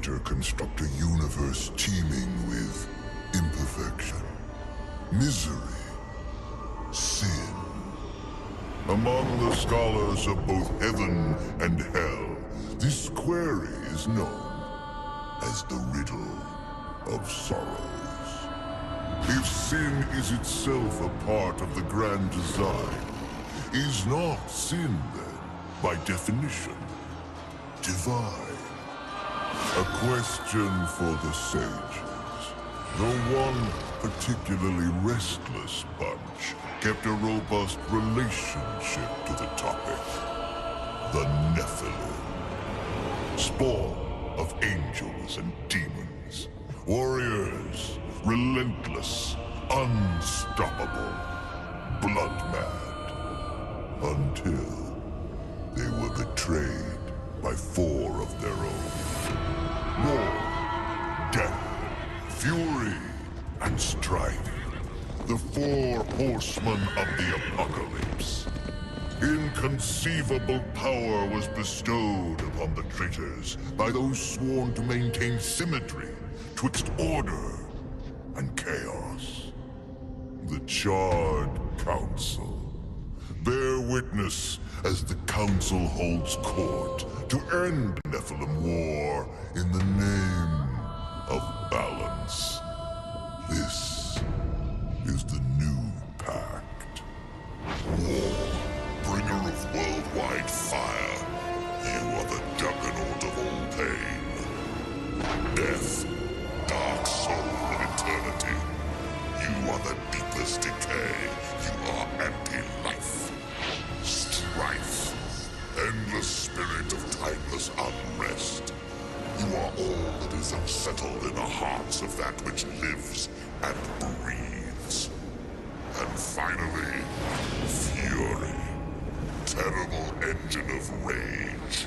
creator construct a universe teeming with imperfection, misery, sin. Among the scholars of both heaven and hell, this query is known as the riddle of sorrows. If sin is itself a part of the grand design, is not sin then, by definition, divine? A question for the sages. The one particularly restless bunch kept a robust relationship to the topic. The Nephilim. Spawn of angels and demons. Warriors, relentless, unstoppable, blood-mad. Until they were betrayed by 4 of their own. War, death, fury, and strife. The 4 horsemen of the apocalypse. Inconceivable power was bestowed upon the traitors by those sworn to maintain symmetry twixt order and chaos. The Charred Council. Bear witness as the Council holds court to end Nephilim war in the name of balance. This is the new pact. War, bringer of worldwide fire. You are the juggernaut of all pain. Death, dark soul of eternity. You are the deepest decay. You are anti-life. Strife. Endless spirit of timeless unrest. You are all that is unsettled in the hearts of that which lives and breathes. And finally, fury. Terrible engine of rage.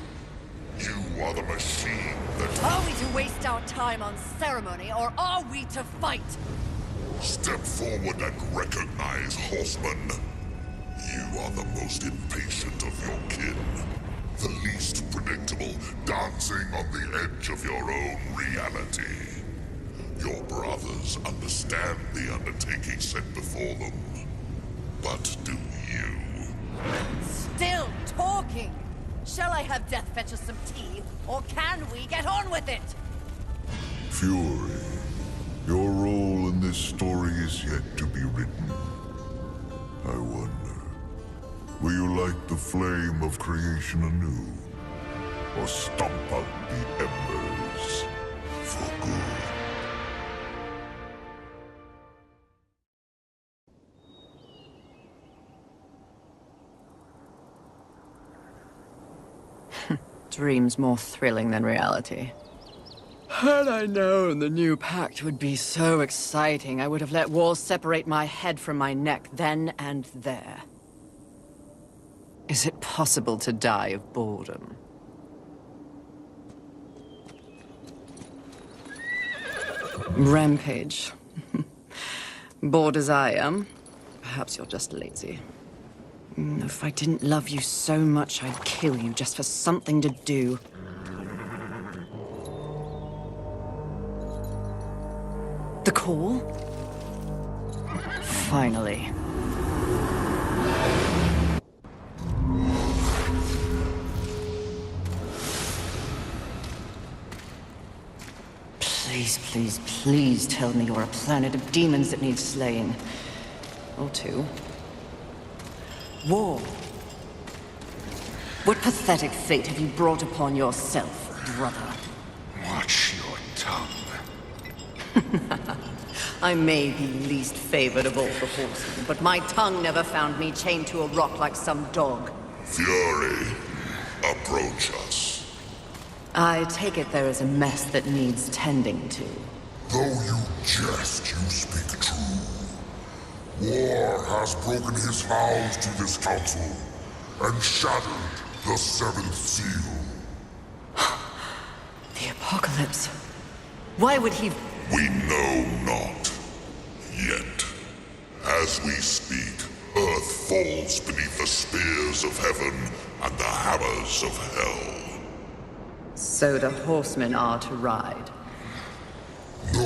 You are the machine that... Are we to waste our time on ceremony, or are we to fight? Step forward and recognize, horseman. You are the most impatient of your kin. The least predictable, dancing on the edge of your own reality. Your brothers understand the undertaking set before them. But do you? Still talking! Shall I have Death fetch us some tea, or can we get on with it? Fury, your role in this story is yet to be written. I wonder, will you light the flame of creation anew? Or stomp out the embers for good? Dreams more thrilling than reality. Had I known the new pact would be so exciting, I would have let walls separate my head from my neck then and there. Is it possible to die of boredom? Rampage. Bored as I am, perhaps you're just lazy. If I didn't love you so much, I'd kill you just for something to do. The call? Finally. Please, please, please tell me you're a planet of demons that needs slaying. Or 2. War. What pathetic fate have you brought upon yourself, brother? Watch your tongue. I may be least favored of all the horsemen, but my tongue never found me chained to a rock like some dog. Fury, approach us. I take it there is a mess that needs tending to. Though you jest, you speak true. War has broken his vows to this council, and shattered the 7th seal. The apocalypse. Why would he... We know not. Yet. As we speak, Earth falls beneath the spears of heaven and the hammers of hell. So the horsemen are to ride. No.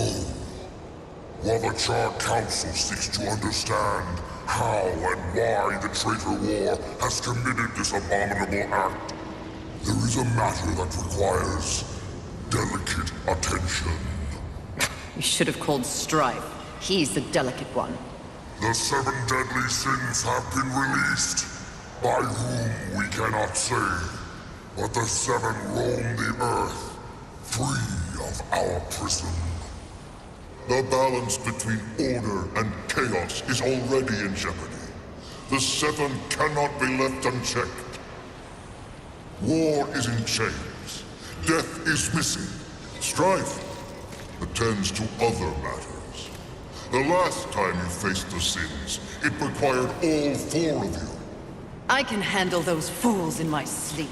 While the Charred Council seeks to understand how and why the traitor war has committed this abominable act, there is a matter that requires delicate attention. You should have called Strife. He's the delicate one. The 7 deadly sins have been released, by whom we cannot say, but the 7 roam the earth, free of our prison. The balance between order and chaos is already in jeopardy. The 7 cannot be left unchecked. War is in chains. Death is missing. Strife attends to other matters. The last time you faced the sins, it required all 4 of you. I can handle those fools in my sleep.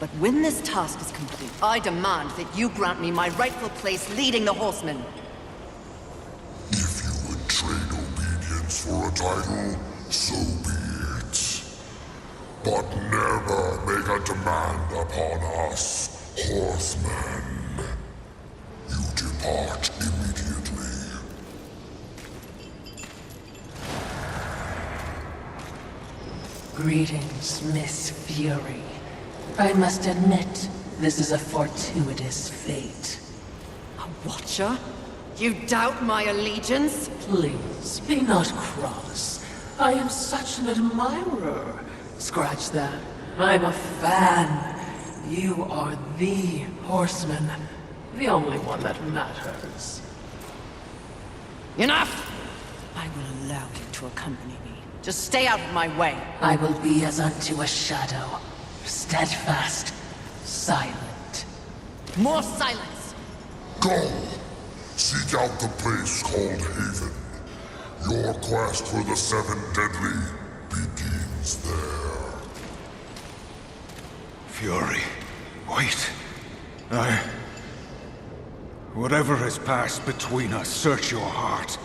But when this task is complete, I demand that you grant me my rightful place leading the horsemen. If you would trade obedience for a title, so be it. But never make a demand upon us, horsemen. You depart immediately. Greetings, Miss Fury. I must admit, this is a fortuitous fate. A watcher? You doubt my allegiance? Please, be not cross. I am such an admirer. Scratch that. I'm a fan. You are the horseman. The only one that matters. Enough! I will allow you to accompany me. Just stay out of my way. I will be as unto a shadow. Steadfast. Silent. More silence! Go! Seek out the place called Haven. Your quest for the 7 deadly begins there. Fury, wait. Whatever has passed between us, search your heart.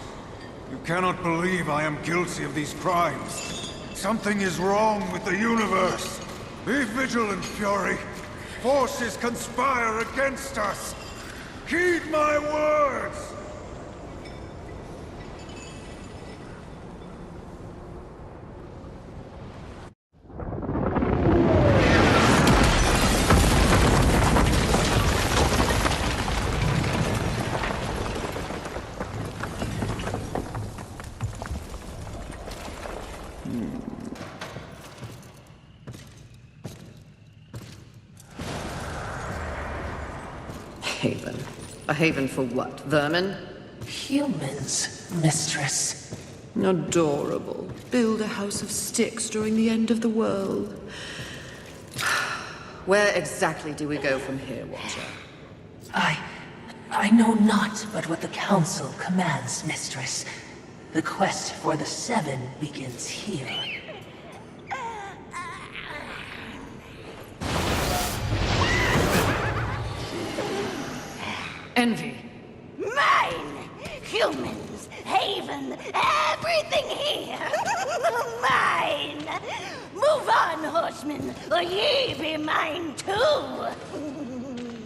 You cannot believe I am guilty of these crimes. Something is wrong with the universe. Be vigilant, Fury. Forces conspire against us. Heed my words! Haven. A haven for what? Vermin? Humans, mistress. Adorable. Build a house of sticks during the end of the world. Where exactly do we go from here, Watcher? I know not but what the Council commands, mistress. The quest for the 7 begins here. Envy. Mine! Humans, Haven, everything here! Mine! Move on, horsemen, or ye be mine too!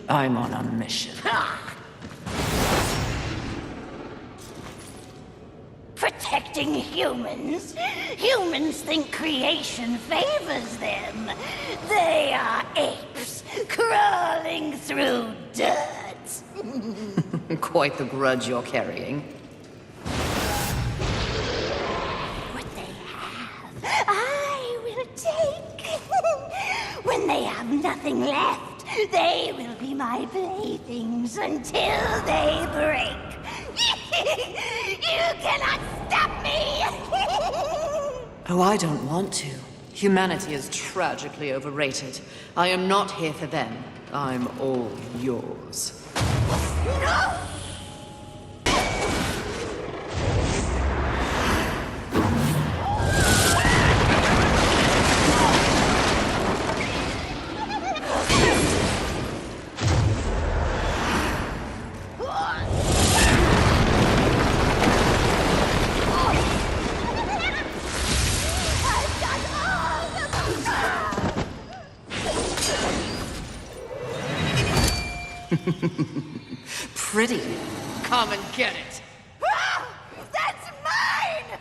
I'm on a mission. Protecting humans? Humans think creation favors them. They are apes, crawling through dirt. Quite the grudge you're carrying. What they have, I will take. When they have nothing left, they will be my playthings until they break. You cannot stop me! Oh, I don't want to. Humanity is tragically overrated. I am not here for them. I'm all yours. No! Pretty. Come and get it. Ah! That's mine!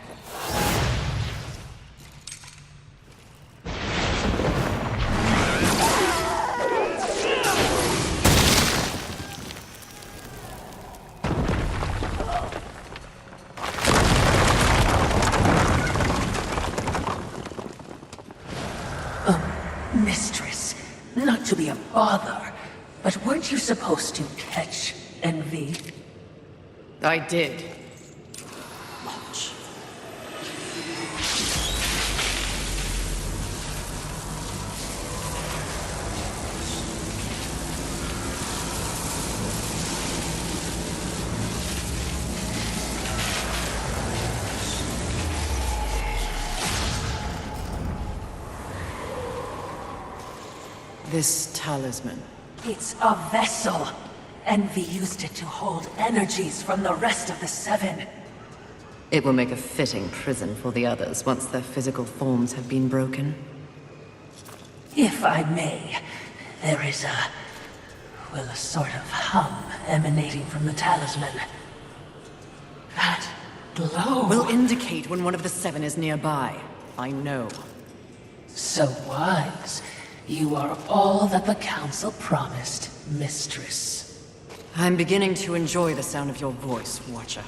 Mistress, not to be a bother, but weren't you supposed to catch Envy? I did. This talisman. It's a vessel. Envy used it to hold energies from the rest of the Seven. It will make a fitting prison for the others once their physical forms have been broken. If I may, there is a sort of hum emanating from the talisman. That glow Will indicate when one of the Seven is nearby. I know. So wise. You are all that the Council promised, Mistress. I'm beginning to enjoy the sound of your voice, Watcher.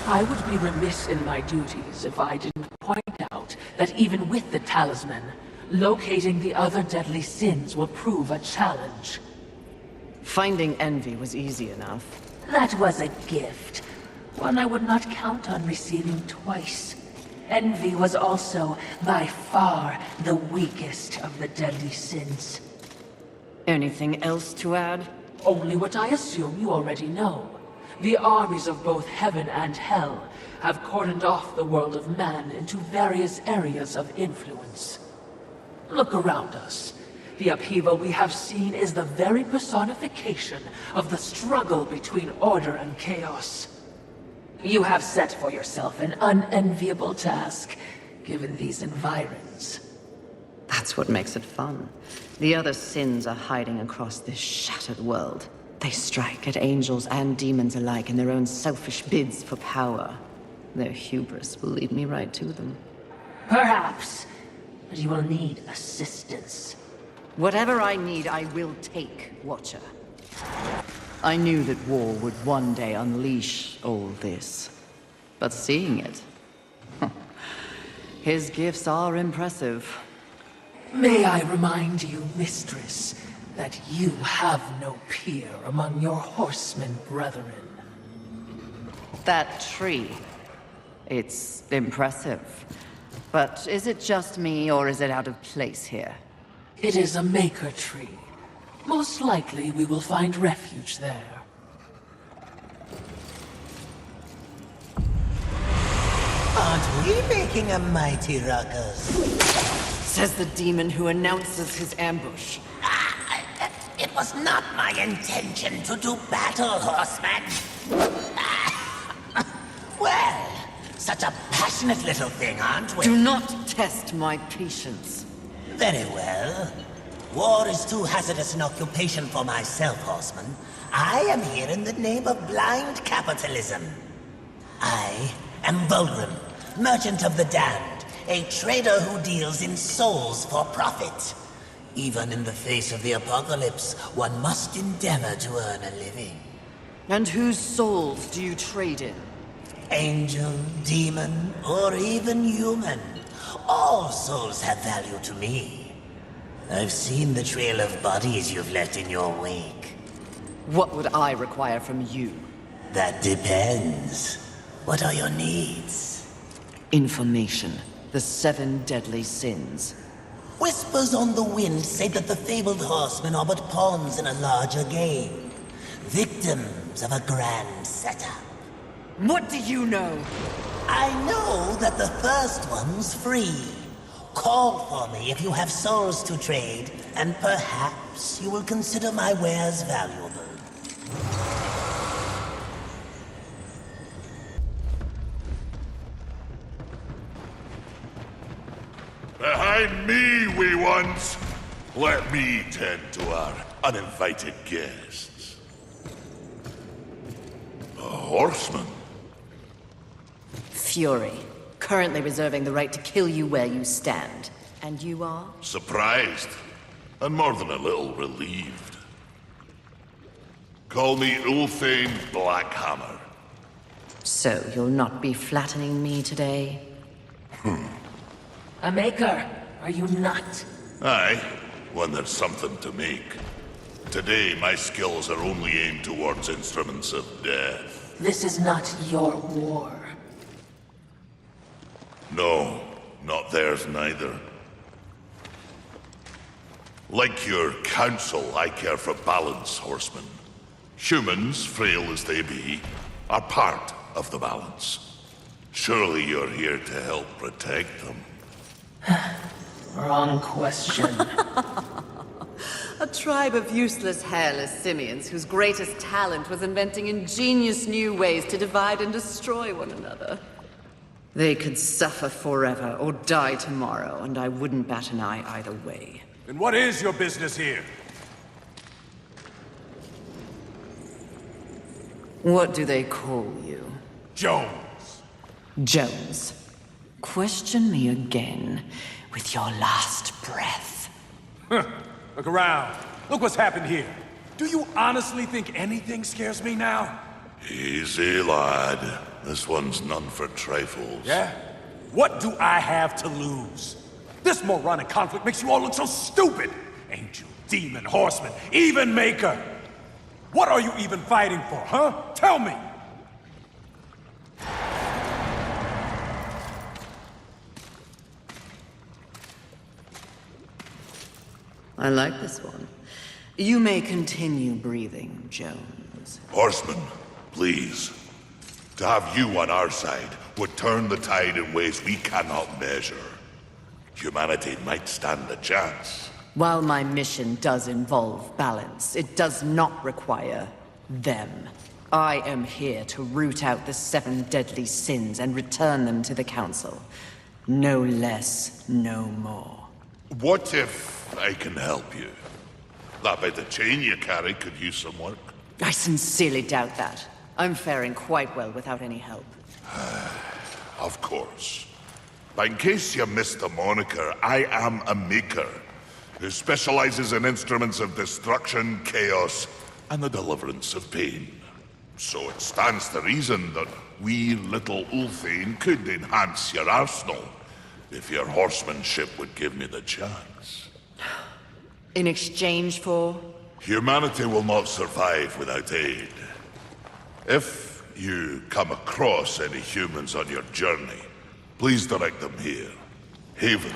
I would be remiss in my duties if I didn't point out that even with the talisman, locating the other deadly sins will prove a challenge. Finding Envy was easy enough. That was a gift, one I would not count on receiving twice. Envy was also, by far, the weakest of the deadly sins. Anything else to add? Only what I assume you already know. The armies of both heaven and hell have cordoned off the world of man into various areas of influence. Look around us. The upheaval we have seen is the very personification of the struggle between order and chaos. You have set for yourself an unenviable task, given these environs. That's what makes it fun. The other sins are hiding across this shattered world. They strike at angels and demons alike in their own selfish bids for power. Their hubris will lead me right to them. Perhaps, but you will need assistance. Whatever I need, I will take, Watcher. I knew that war would one day unleash all this. But seeing it... his gifts are impressive. May I remind you, Mistress, that you have no peer among your horsemen brethren. That tree... it's impressive. But is it just me, or is it out of place here? It is a maker tree. Most likely we will find refuge there. Aren't we making a mighty ruckus? Says the demon who announces his ambush. It was not my intention to do battle, horseman. Well, such a passionate little thing, aren't we? Do not test my patience. Very well. War is too hazardous an occupation for myself, horseman. I am here in the name of blind capitalism. I am Volgrim, merchant of the damned, a trader who deals in souls for profit. Even in the face of the apocalypse, one must endeavor to earn a living. And whose souls do you trade in? Angel, demon, or even human. All souls have value to me. I've seen the trail of bodies you've left in your wake. What would I require from you? That depends. What are your needs? Information. The 7 deadly sins. Whispers on the wind say that the fabled horsemen are but pawns in a larger game. Victims of a grand setup. What do you know? I know that the first one's free. Call for me if you have souls to trade, and perhaps you will consider my wares valuable. Behind me, wee ones! Let me tend to our uninvited guests. A horseman? Fury, currently reserving the right to kill you where you stand. And you are? Surprised, and more than a little relieved. Call me Ulthane Blackhammer. So you'll not be flattening me today? A maker, are you not? Aye, when there's something to make. Today, my skills are only aimed towards instruments of death. This is not your war. No, not theirs neither. Like your council, I care for balance, horsemen. Humans, frail as they be, are part of the balance. Surely you're here to help protect them. Wrong question. A tribe of useless, hairless simians whose greatest talent was inventing ingenious new ways to divide and destroy one another. They could suffer forever or die tomorrow, and I wouldn't bat an eye either way. Then what is your business here? What do they call you? Jones. Jones. Question me again with your last breath. Look around. Look what's happened here. Do you honestly think anything scares me now? Easy, lad. This one's none for trifles. Yeah? What do I have to lose? This moronic conflict makes you all look so stupid. Angel, demon, horseman, even maker. What are you even fighting for, huh? Tell me! I like this one. You may continue breathing, Jones. Horsemen, please. To have you on our side would turn the tide in ways we cannot measure. Humanity might stand a chance. While my mission does involve balance, it does not require them. I am here to root out the 7 deadly sins and return them to the Council. No less, no more. What if I can help you? That bit of chain you carry could use some work. I sincerely doubt that. I'm faring quite well without any help. Of course. But in case you missed the moniker, I am a maker who specializes in instruments of destruction, chaos, and the deliverance of pain. So it stands to reason that we little Ulthane could enhance your arsenal if your horsemanship would give me the chance. In exchange for? Humanity will not survive without aid. If you come across any humans on your journey, please direct them here. Haven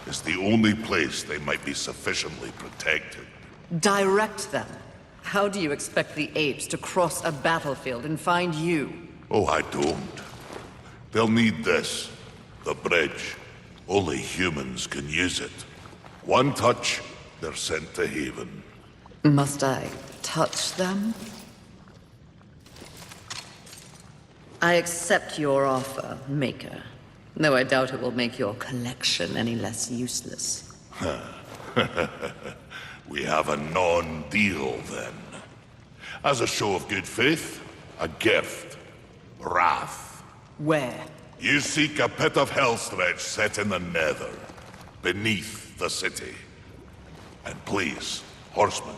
is the only place they might be sufficiently protected. Direct them? How do you expect the apes to cross a battlefield and find you? Oh, I don't. They'll need this. The bridge. Only humans can use it. One touch, they're sent to Haven. Must I touch them? I accept your offer, Maker. Though I doubt it will make your collection any less useless. We have a non-deal, then. As a show of good faith, a gift. Wrath. Where? You seek a pit of hellstretch set in the nether, beneath the city. And please, horsemen.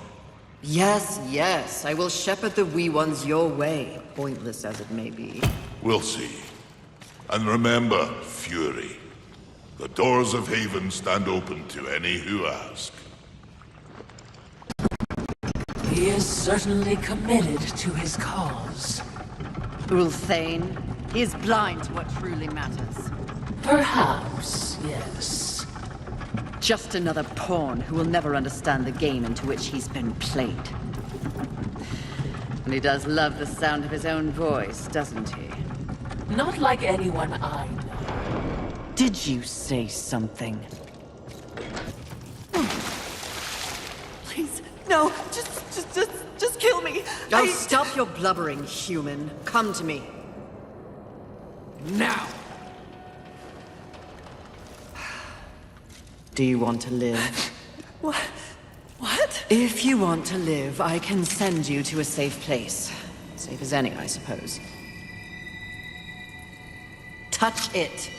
Yes, yes, I will shepherd the wee ones your way, pointless as it may be. We'll see. And remember, Fury. The doors of Haven stand open to any who ask. He is certainly committed to his cause. Ulthane, he is blind to what truly matters. Perhaps, yes. Just another pawn who will never understand the game into which he's been played. And he does love the sound of his own voice, doesn't he? Not like anyone I know. Did you say something? Please, no, just kill me. Oh, stop your blubbering, human. Come to me. Now! Do you want to live? What? If you want to live, I can send you to a safe place. Safe as any, I suppose. Touch it.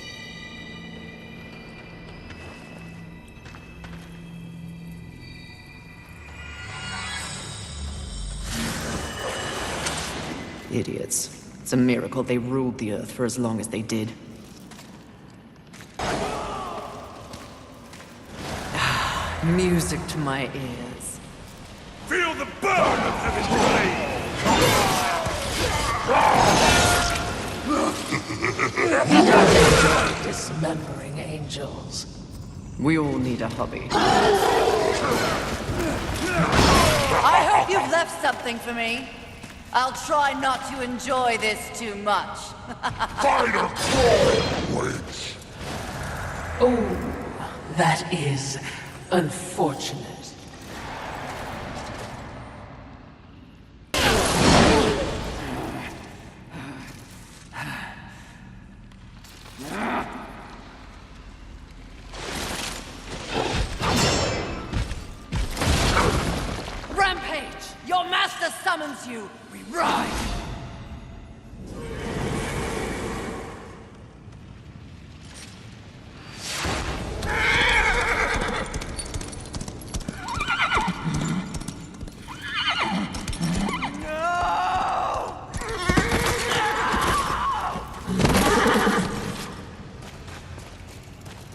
Idiots. It's a miracle they ruled the Earth for as long as they did. Music to my ears. Feel the burn of heaven's blade! Dismembering angels. We all need a hobby. I hope you've left something for me. I'll try not to enjoy this too much. Fighter crawl! Wait. Oh, that is unfortunate. Rampage! Your master summons you! We ride!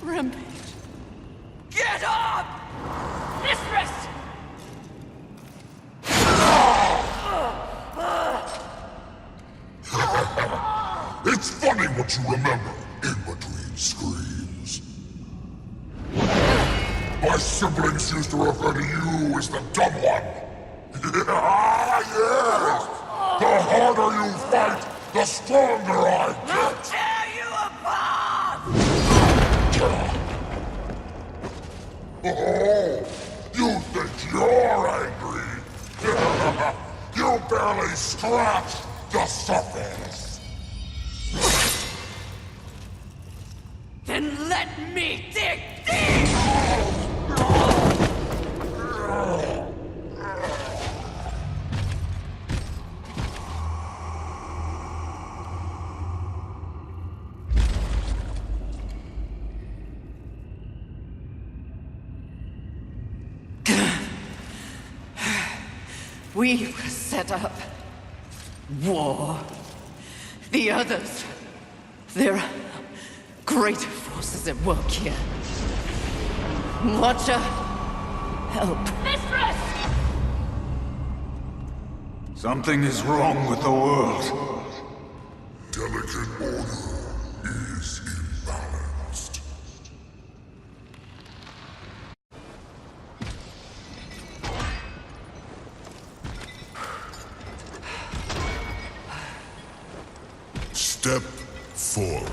Rampage! Get up! Mistress! It's funny what you remember in between screams. My siblings used to refer to you as the dumb one. Yes! The harder you fight, the stronger I get. Tear you apart! Oh, you think you're angry? You barely scratched the surface. Then let me dig deep! We set up war. The others, there are greater forces at work here. Watcher, help. Mistress! Something is wrong with the world. Delicate order is imbalanced. Step forward.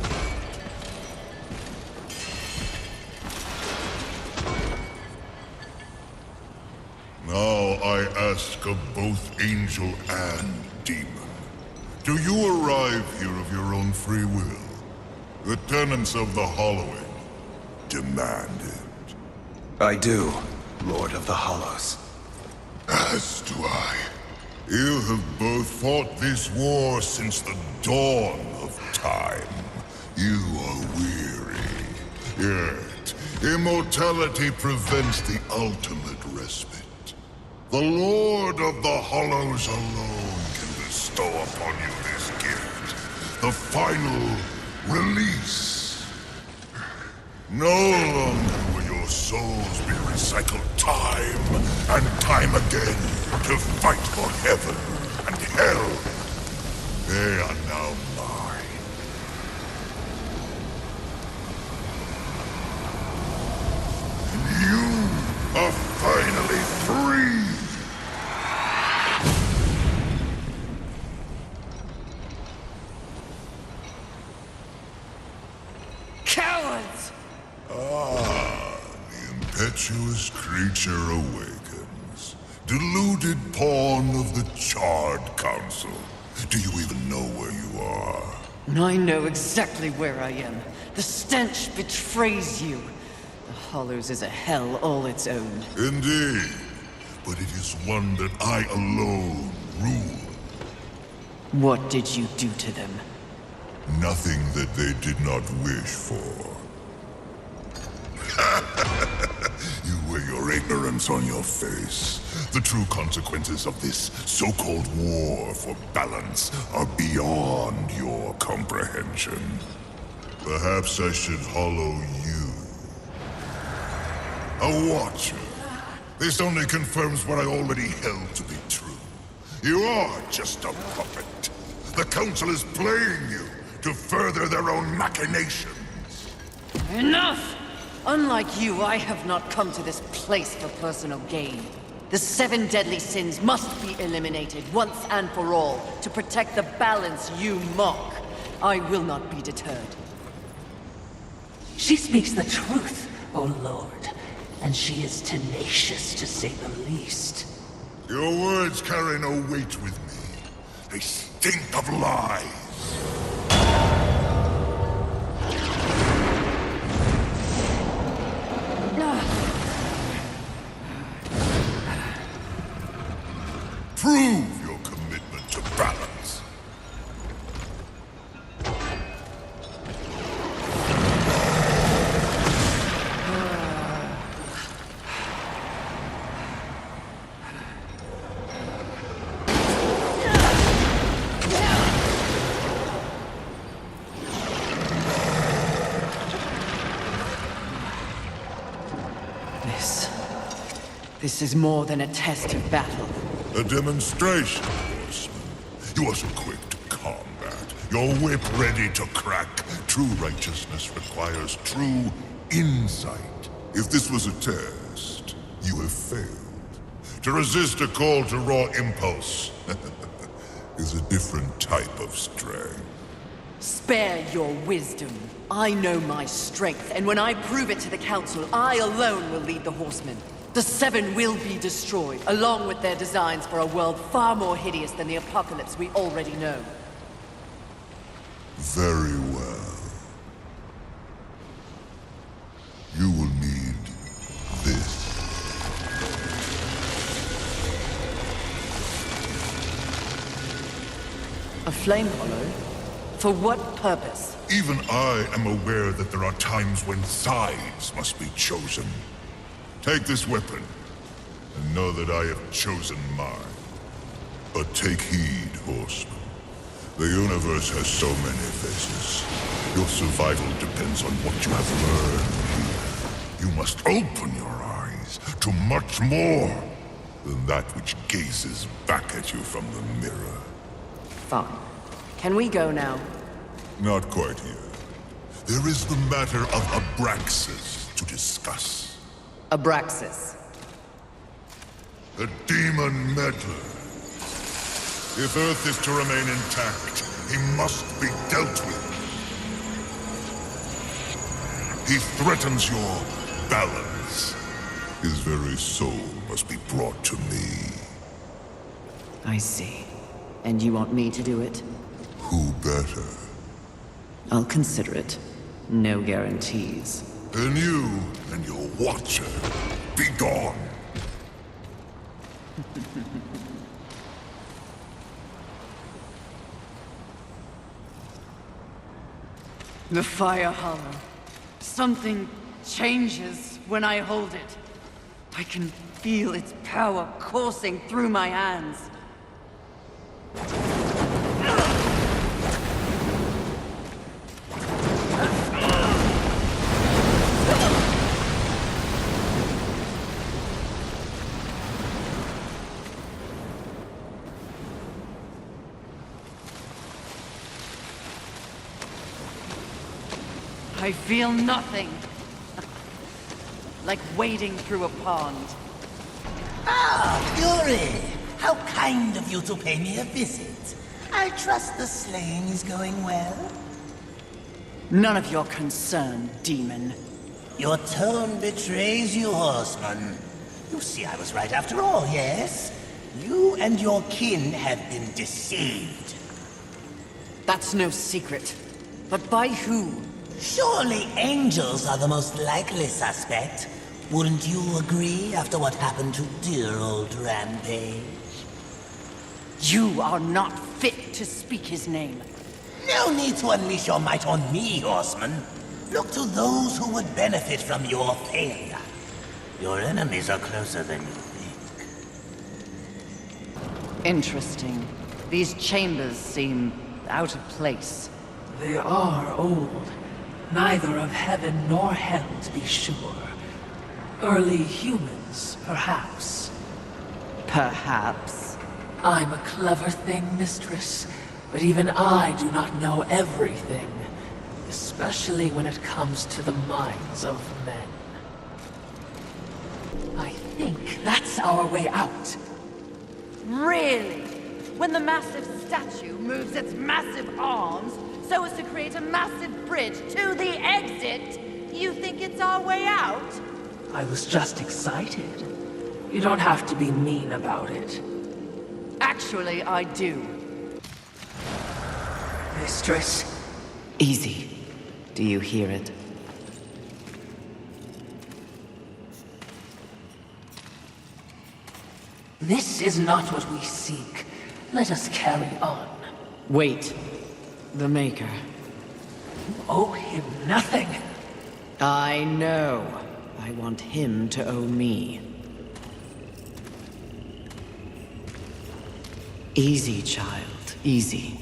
Now I ask of both angel and demon. Do you arrive here of your own free will? The tenants of the Hollowing demand it. I do, Lord of the Hollows. As do I. You have both fought this war since the dawn of time. You are weary. Yet, immortality prevents the ultimate respite. The Lord of the Hollows alone can bestow upon you this gift. The final release. No longer will your souls be recycled time and time again to fight for heaven and hell. They are now mine. And you are finally free. Cowards! Ah, the impetuous creature awakens. Deluded pawn of the Charred Council. Do you even know where you are? I know exactly where I am. The stench betrays you. Hollows is a hell all its own. Indeed. But it is one that I alone rule. What did you do to them? Nothing that they did not wish for. You wear your ignorance on your face. The true consequences of this so-called war for balance are beyond your comprehension. Perhaps I should hollow you. A watcher. This only confirms what I already held to be true. You are just a puppet. The Council is playing you to further their own machinations. Enough! Unlike you, I have not come to this place for personal gain. The 7 deadly sins must be eliminated once and for all to protect the balance you mock. I will not be deterred. She speaks the truth, O Lord, and she is tenacious to say the least. Your words carry no weight with me. They stink of lies. Prove your commitment to balance. This is more than a test of battle. A demonstration, horseman. You are so quick to combat. Your whip ready to crack. True righteousness requires true insight. If this was a test, you have failed. To resist a call to raw impulse is a different type of strength. Spare your wisdom. I know my strength, and when I prove it to the Council, I alone will lead the Horsemen. The 7 will be destroyed, along with their designs for a world far more hideous than the apocalypse we already know. Very well. You will need this. A flame hollow? For what purpose? Even I am aware that there are times when sides must be chosen. Take this weapon, and know that I have chosen mine. But take heed, horseman. The universe has so many faces. Your survival depends on what you have learned here. You must open your eyes to much more than that which gazes back at you from the mirror. Fine. Can we go now? Not quite yet. There is the matter of Abraxas to discuss. Abraxas. The demon meddler. If Earth is to remain intact, he must be dealt with. He threatens your balance. His very soul must be brought to me. I see. And you want me to do it? Who better? I'll consider it. No guarantees. Then you and your watcher, be gone. The Fire Hollow. Something changes when I hold it. I can feel its power coursing through my hands. I feel nothing. Like wading through a pond. Ah, Fury! How kind of you to pay me a visit. I trust the slaying is going well. None of your concern, demon. Your tone betrays you, horseman. You see, I was right after all, yes? You and your kin have been deceived. That's no secret. But by who? Surely angels are the most likely suspect. Wouldn't you agree after what happened to dear old Rampage? You are not fit to speak his name. No need to unleash your might on me, Horseman. Look to those who would benefit from your failure. Your enemies are closer than you think. Interesting. These chambers seem out of place. They are old. Neither of heaven nor hell, to be sure. Early humans, perhaps. Perhaps. I'm a clever thing, mistress, but even I do not know everything. Especially when it comes to the minds of men. I think that's our way out. Really? When the massive statue moves its massive arms so as to create a massive bridge to the exit, you think it's our way out? I was just excited. You don't have to be mean about it. Actually, I do. Mistress, Easy. Do you hear it? this is not what we seek. Let us carry on. Wait. The Maker. You owe him nothing. I know. I want him to owe me. Easy, child. Easy.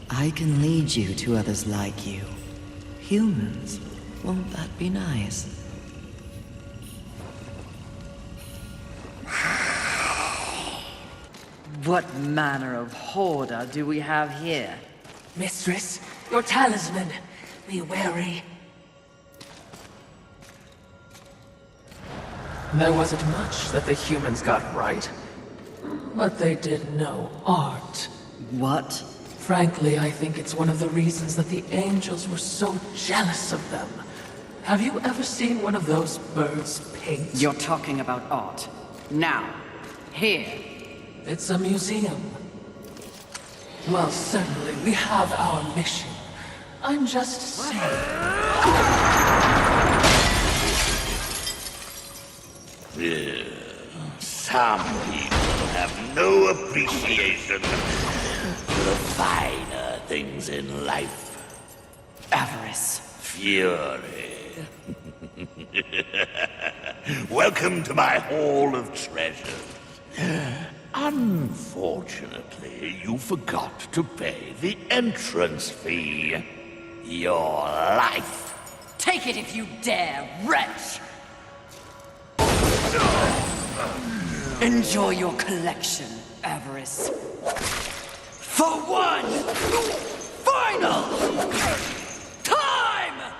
I can lead you to others like you. Humans. Won't that be nice? What manner of hoarder do we have here? Mistress, your talisman. Be wary. There wasn't much that the humans got right. But they did know art. What? Frankly, I think it's one of the reasons that the angels were so jealous of them. Have you ever seen one of those birds paint? You're talking about art. Now. Here. It's a museum. Well, certainly, we have our mission. I'm just saying. Some people have no appreciation for the finer things in life. Avarice. Fury. Welcome to my Hall of Treasures. Unfortunately, you forgot to pay the entrance fee. Your life. Take it if you dare, wretch! Enjoy your collection, Avarice. For one final time!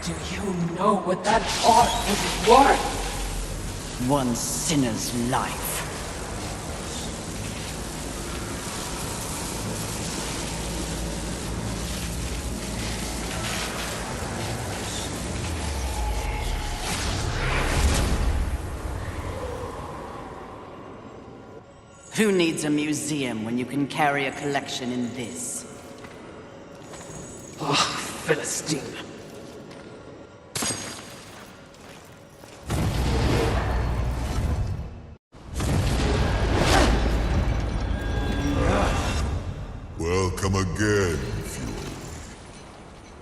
Do you know what that art is worth? One sinner's life. Who needs a museum when you can carry a collection in this? Oh, Philistine. Welcome again, Fury.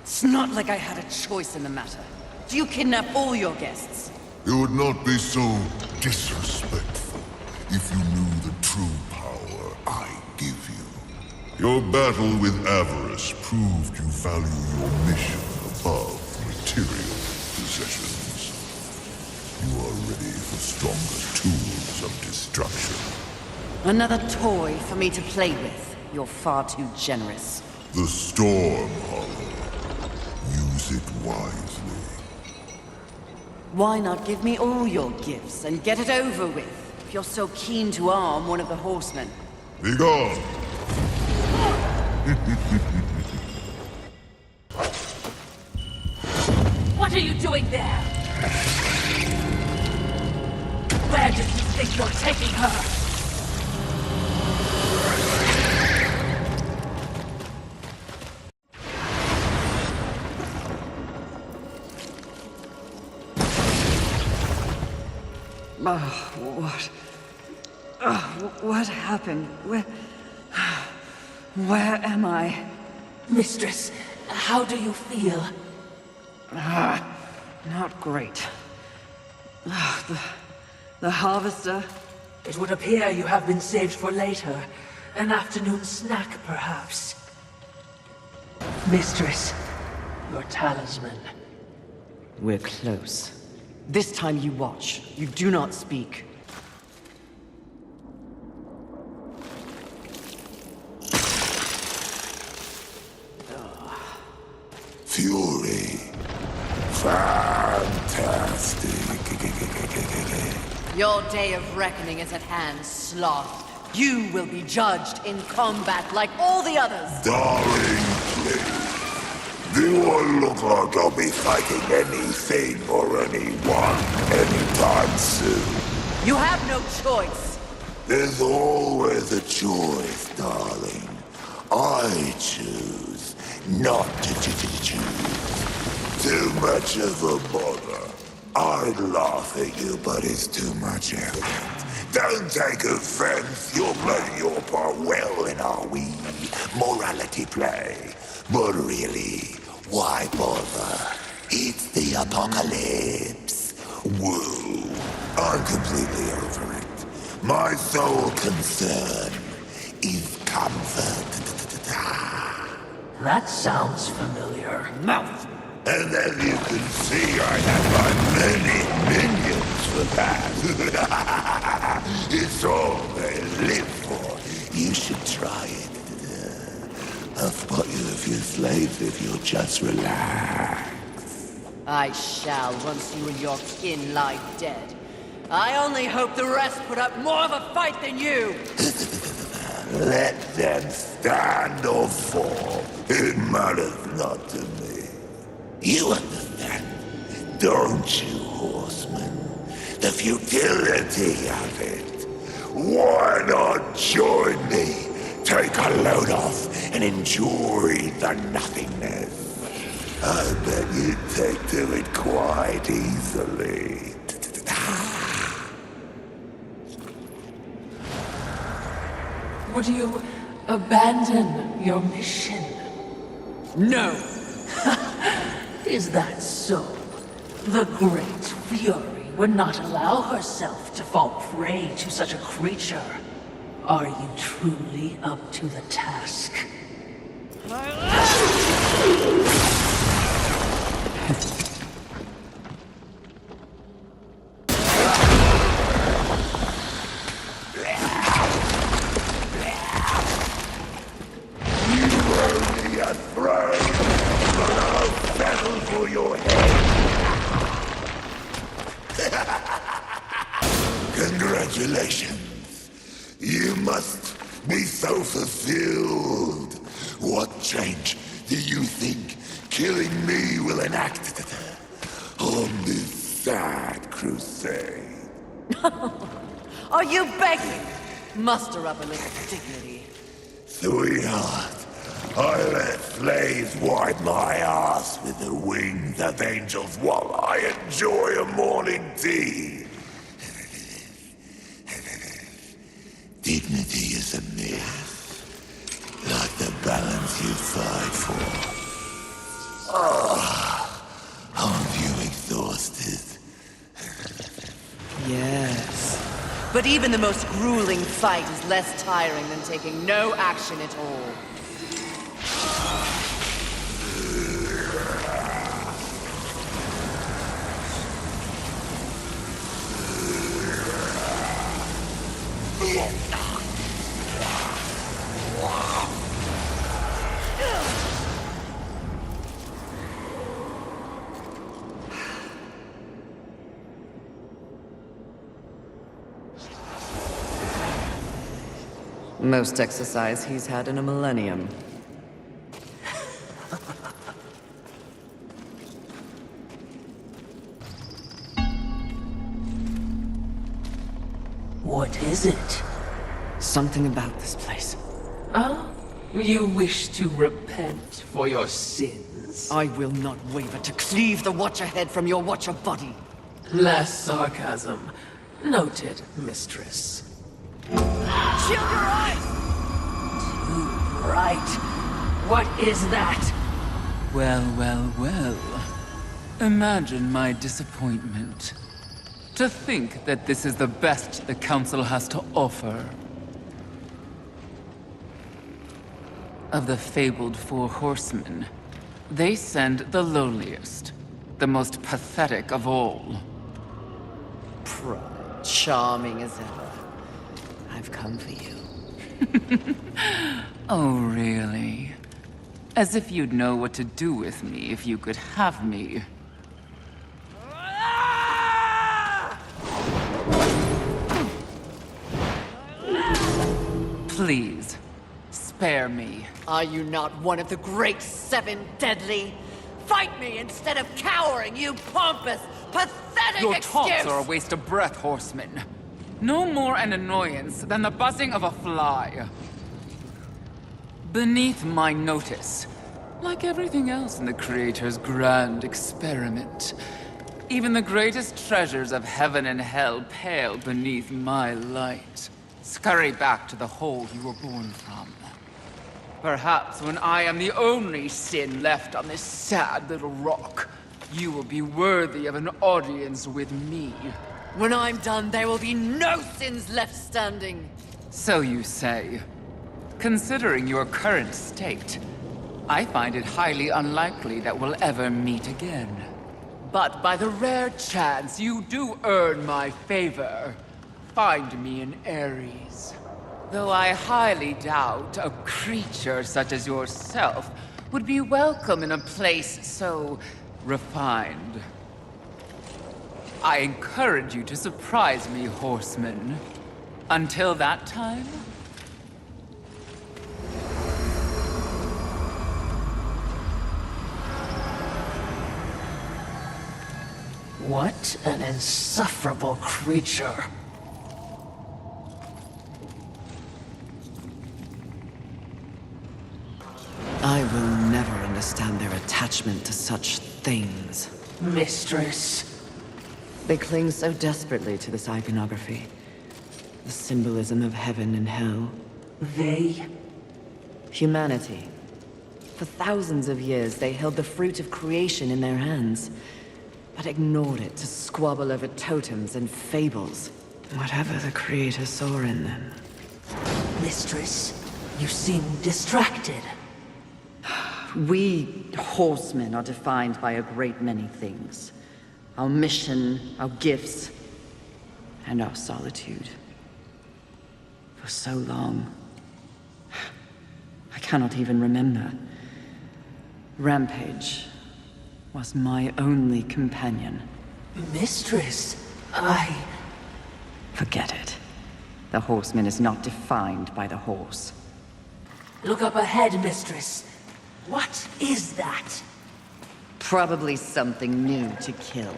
It's not like I had a choice in the matter. Do you kidnap all your guests? You would not be so disrespectful if you knew the true power I give you. Your battle with Avarice proved you value your mission above material possessions. You are ready for stronger tools of destruction. Another toy for me to play with. You're far too generous. The Storm Hollow. Use it wisely. Why not give me all your gifts and get it over with, if you're so keen to arm one of the horsemen? Be gone! What are you doing there? Where do you think you're taking her? What happened? Where am I? Mistress, how do you feel? Not great. The harvester? It would appear you have been saved for later. An afternoon snack, perhaps. Mistress, your talisman. We're close. This time you watch. You do not speak. Fury. Fantastic. Your day of reckoning is at hand, Sloth. You will be judged in combat like all the others. Darling, please. Do I look like I'll be fighting anything or anyone anytime soon? You have no choice. There's always a choice, darling. I choose not to choose. Too much of a bother. I'd laugh at you, but it's too much effort. Don't take offense. You're playing your part well in our wee morality play. But really, why bother? It's the apocalypse. Woo. I'm completely over it. My sole concern is comfort. That sounds familiar. Mouth! And as you can see, I have my many minions for that. It's all they live for. You should try it. I'll spot you a few slaves if you'll just relax. I shall, once you and your kin lie dead. I only hope the rest put up more of a fight than you! Let them stand or fall. It matters not to me. You understand, don't you, horseman? The futility of it. Why not join me? Take a load off and enjoy the nothingness. I bet you'd take to it quite easily. Would you abandon your mission? No! Is that so? The Great Fury would not allow herself to fall prey to such a creature. Are you truly up to the task? Congratulations. You must be so fulfilled. What change do you think killing me will enact on this sad crusade? Are you begging? Muster up a little dignity. Sweetheart, I let slaves wipe my ass with the wings of angels while I enjoy a morning tea. Dignity is a myth, like the balance you fight for. Aren't you exhausted? Yes. But even the most grueling fight is less tiring than taking no action at all. Most exercise he's had in a millennium. What is it? Something about this place. Ah, you wish to repent for your sins? I will not waver to cleave the Watcher head from your Watcher body. Less sarcasm. Noted, mistress. Shield your eyes! Too bright. What is that? Well, well, well. Imagine my disappointment. To think that this is the best the Council has to offer. Of the fabled Four Horsemen, they send the lowliest, the most pathetic of all. Charming as ever. I've come for you. Oh, really? As if you'd know what to do with me if you could have me. Please, spare me. Are you not one of the great seven deadly? Fight me instead of cowering, you pompous, pathetic Your excuse! taunts are a waste of breath, horseman. No more an annoyance than the buzzing of a fly. Beneath my notice, like everything else in the Creator's grand experiment, even the greatest treasures of heaven and hell pale beneath my light. Scurry back to the hole you were born from. Perhaps when I am the only sin left on this sad little rock, you will be worthy of an audience with me. When I'm done, there will be no sins left standing. So you say. Considering your current state, I find it highly unlikely that we'll ever meet again. But by the rare chance you do earn my favor, find me in Ares. Though I highly doubt a creature such as yourself would be welcome in a place so refined. I encourage you to surprise me, horseman. Until that time... What an insufferable creature. I will never understand their attachment to such things. Mistress. They cling so desperately to this iconography. The symbolism of heaven and hell. They? Humanity. For thousands of years, they held the fruit of creation in their hands, but ignored it to squabble over totems and fables. Whatever the Creator saw in them. Mistress, you seem distracted. We horsemen are defined by a great many things. Our mission, our gifts, and our solitude. For so long, I cannot even remember. Rampage was my only companion. Mistress, Forget it. The horseman is not defined by the horse. Look up ahead, mistress. What is that? Probably something new to kill.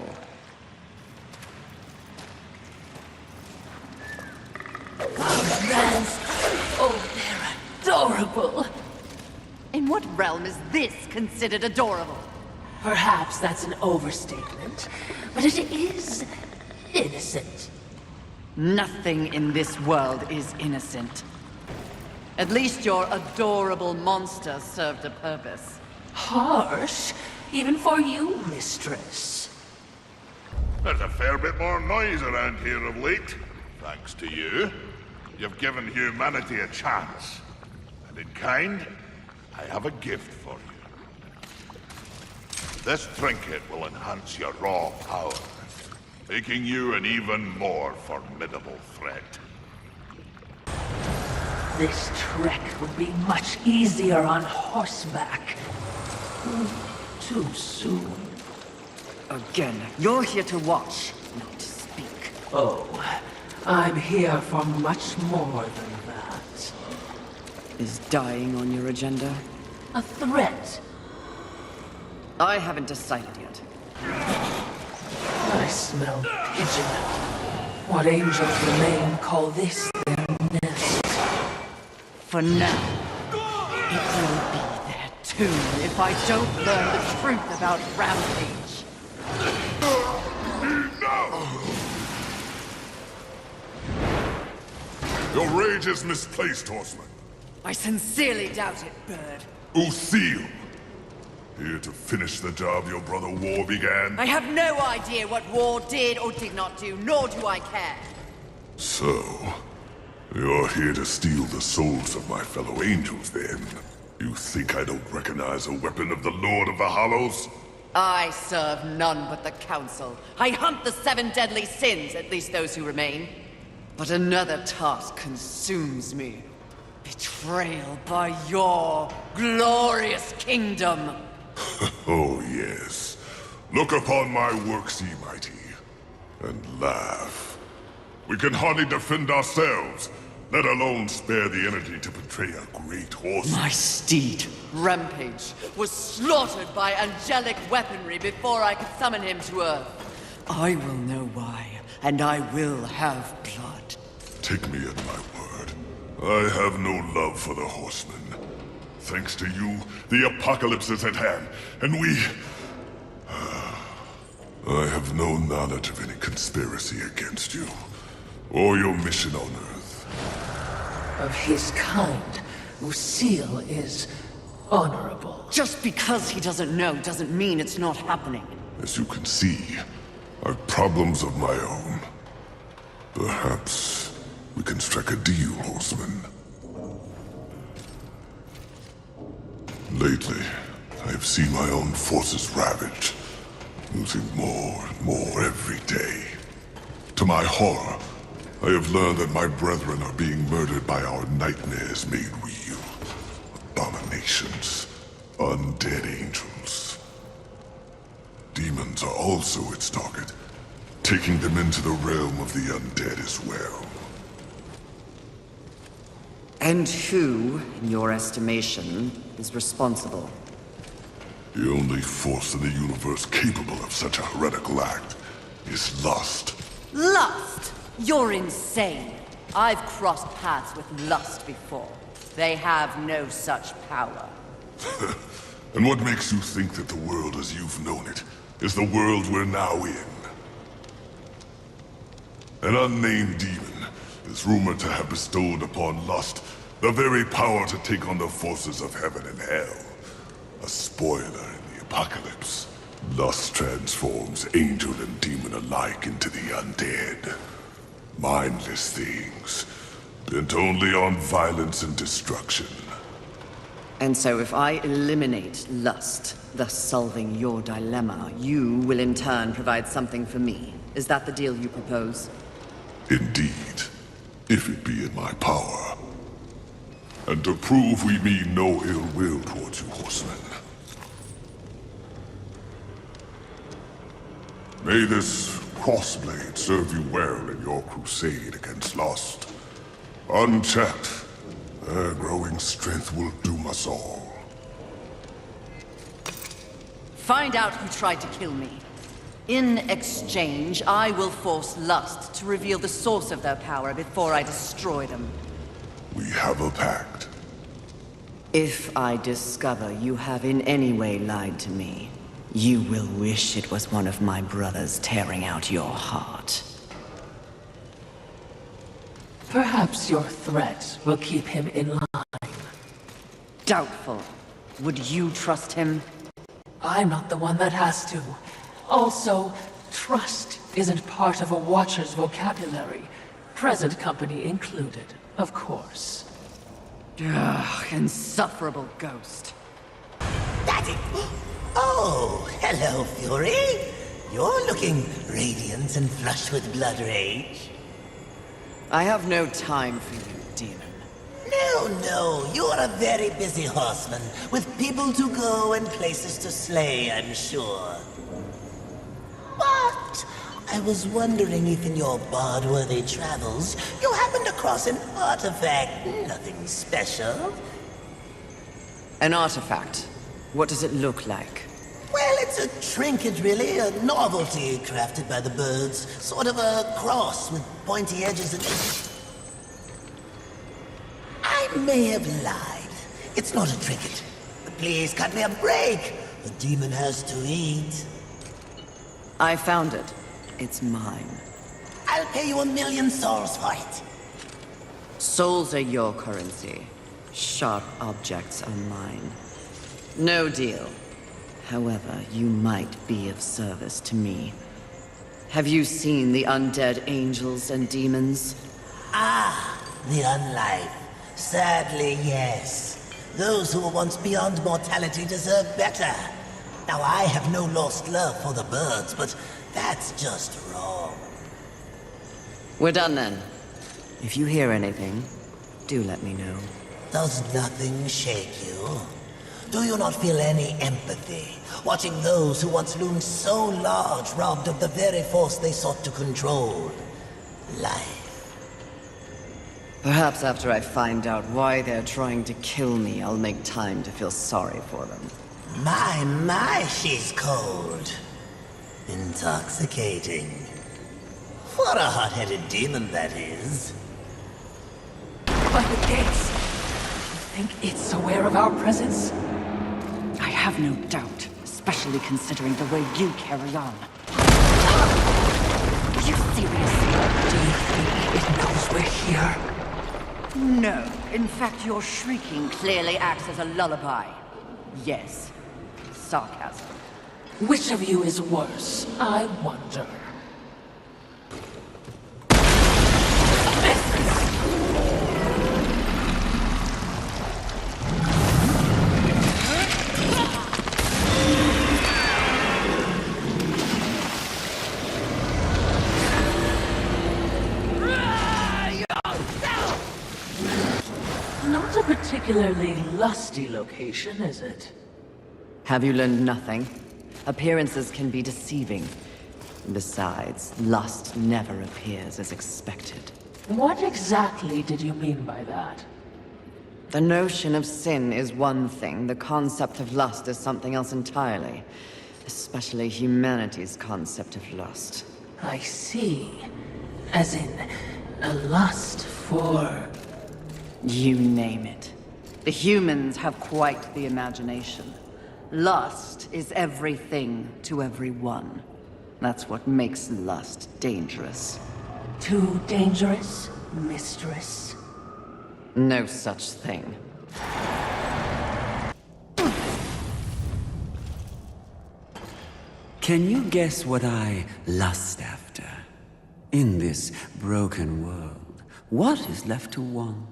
Rams! Oh, they're adorable! In what realm is this considered adorable? Perhaps that's an overstatement, but it is innocent. Nothing in this world is innocent. At least your adorable monster served a purpose. Harsh, even for you, mistress. There's a fair bit more noise around here of late. Thanks to you. You've given humanity a chance. And in kind, I have a gift for you. This trinket will enhance your raw power, making you an even more formidable threat. This trek would be much easier on horseback. Too soon. Again, you're here to watch, not to speak. Oh, I'm here for much more than that. Is dying on your agenda? A threat. I haven't decided yet. I smell pigeon. What angels remain call this their nest. For now, it will be there too if I don't learn the truth about Rampage. Your rage is misplaced, Horseman. I sincerely doubt it, Bird. Lucille! Here to finish the job your brother War began? I have no idea what War did or did not do, nor do I care. So, you're here to steal the souls of my fellow angels, then? You think I don't recognize a weapon of the Lord of the Hollows? I serve none but the Council. I hunt the 7 deadly sins, at least those who remain. But another task consumes me. Betrayal by your glorious kingdom. Oh, yes. Look upon my works, ye mighty, and laugh. We can hardly defend ourselves, let alone spare the energy to betray a great horse. My steed, Rampage, was slaughtered by angelic weaponry before I could summon him to Earth. I will know why, and I will have blood. Take me at my word. I have no love for the horsemen. Thanks to you, the apocalypse is at hand, and we... I have no knowledge of any conspiracy against you, or your mission on Earth. Of his kind, Lucille is honorable. Just because he doesn't know doesn't mean it's not happening. As you can see, I've problems of my own. Perhaps we can strike a deal, Horseman. Lately, I have seen my own forces ravaged, losing more and more every day. To my horror, I have learned that my brethren are being murdered by our nightmares made real. Abominations, undead angels. Demons are also its target, taking them into the realm of the undead as well. And who, in your estimation, is responsible? The only force in the universe capable of such a heretical act is lust. Lust? You're insane. I've crossed paths with lust before. They have no such power. And what makes you think that the world as you've known it is the world we're now in? An unnamed demon is rumored to have bestowed upon lust the very power to take on the forces of heaven and hell. A spoiler in the apocalypse. Lust transforms angel and demon alike into the undead. Mindless things, bent only on violence and destruction. And so if I eliminate lust, thus solving your dilemma, you will in turn provide something for me. Is that the deal you propose? Indeed, if it be in my power. And to prove we mean no ill will towards you, horsemen. May this crossblade serve you well in your crusade against lust. Unchecked, their growing strength will doom us all. Find out who tried to kill me. In exchange, I will force lust to reveal the source of their power before I destroy them. We have a pact. If I discover you have in any way lied to me, you will wish it was one of my brothers tearing out your heart. Perhaps your threat will keep him in line. Doubtful. Would you trust him? I'm not the one that has to. Also, trust isn't part of a Watcher's vocabulary. Present company included, of course. Ugh, insufferable ghost. That's it! Oh, hello, Fury. You're looking radiant and flushed with blood rage. I have no time for you, demon. No, you're a very busy horseman, with people to go and places to slay, I'm sure. But I was wondering if in your bard-worthy travels, you happened across an artifact, nothing special. An artifact? What does it look like? Well, it's It's a trinket, really. A novelty crafted by the birds. Sort of a cross with pointy edges and... I may have lied. It's not a trinket. Please cut me a break. The demon has to eat. I found it. It's mine. I'll pay you 1,000,000 souls for it. Souls are your currency. Sharp objects are mine. No deal. However, you might be of service to me. Have you seen the undead angels and demons? Ah, the unlife. Sadly, yes. Those who were once beyond mortality deserve better. Now, I have no lost love for the birds, but that's just wrong. We're done then. If you hear anything, do let me know. Does nothing shake you? Do you not feel any empathy, watching those who once loomed so large robbed of the very force they sought to control? Life. Perhaps after I find out why they're trying to kill me, I'll make time to feel sorry for them. My, she's cold. Intoxicating. What a hot-headed demon that is. But the gates... You think it's aware of our presence? I have no doubt, especially considering the way you carry on. Are you serious? Do you think it knows we're here? No. In fact, your shrieking clearly acts as a lullaby. Yes. Sarcasm. Which of you is worse, I wonder? Not a particularly lusty location, is it? Have you learned nothing? Appearances can be deceiving. Besides, lust never appears as expected. What exactly did you mean by that? The notion of sin is one thing, the concept of lust is something else entirely. Especially humanity's concept of lust. I see. As in, a lust for... You name it. The humans have quite the imagination. Lust is everything to everyone. That's what makes lust dangerous. Too dangerous, mistress? No such thing. Can you guess what I lust after? In this broken world, what is left to want?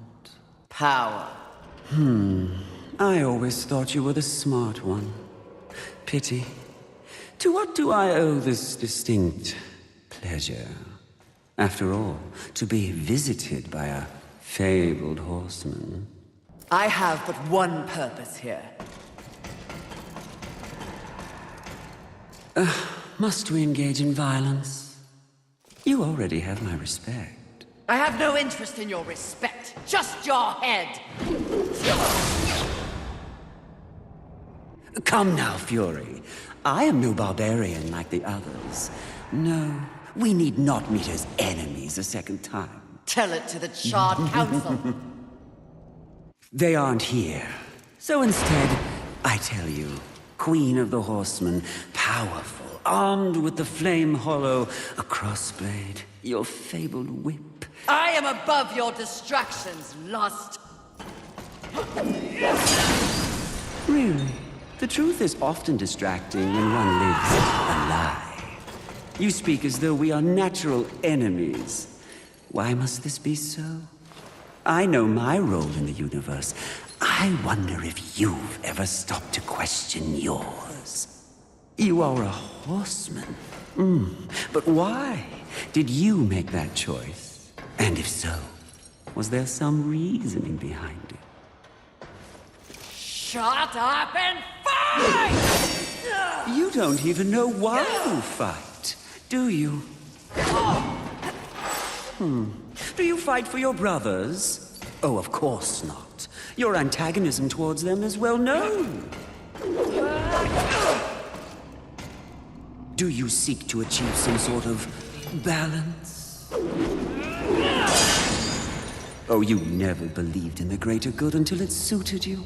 Power. I always thought you were the smart one. Pity. To what do I owe this distinct pleasure? After all, to be visited by a fabled horseman. I have but one purpose here. Must we engage in violence? You already have my respect. I have no interest in your respect, just your head. Come now, Fury. I am no barbarian like the others. No, we need not meet as enemies a second time. Tell it to the Charred Council. They aren't here. So instead, I tell you, Queen of the Horsemen, powerful, armed with the Flame Hollow, a crossblade, your fabled whip. I am above your distractions, lust. Really? The truth is often distracting when one lives a lie. You speak as though we are natural enemies. Why must this be so? I know my role in the universe. I wonder if you've ever stopped to question yours. You are a horseman. But why did you make that choice? And if so, was there some reasoning behind it? Shut up and fight! You don't even know why you fight, do you? Do you fight for your brothers? Oh, of course not. Your antagonism towards them is well known. do you seek to achieve some sort of balance? Oh, you never believed in the greater good until it suited you?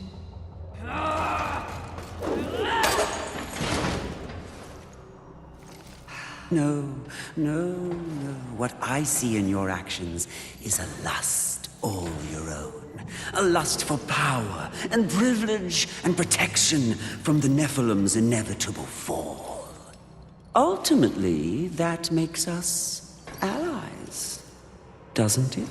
No, no, no. What I see in your actions is a lust all your own. A lust for power and privilege and protection from the Nephilim's inevitable fall. Ultimately, that makes us allies, doesn't it?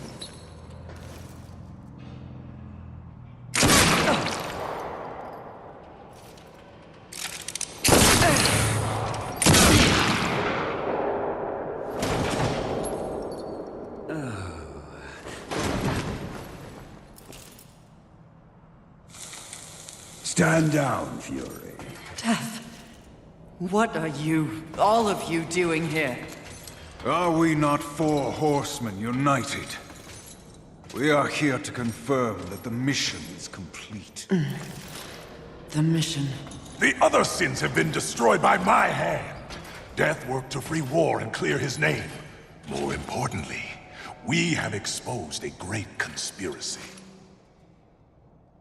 Stand down, Fury. Death. What are you, all of you, doing here? Are we not four horsemen united? We are here to confirm that the mission is complete. The mission. The other sins have been destroyed by my hand. Death worked to free War and clear his name. More importantly, we have exposed a great conspiracy.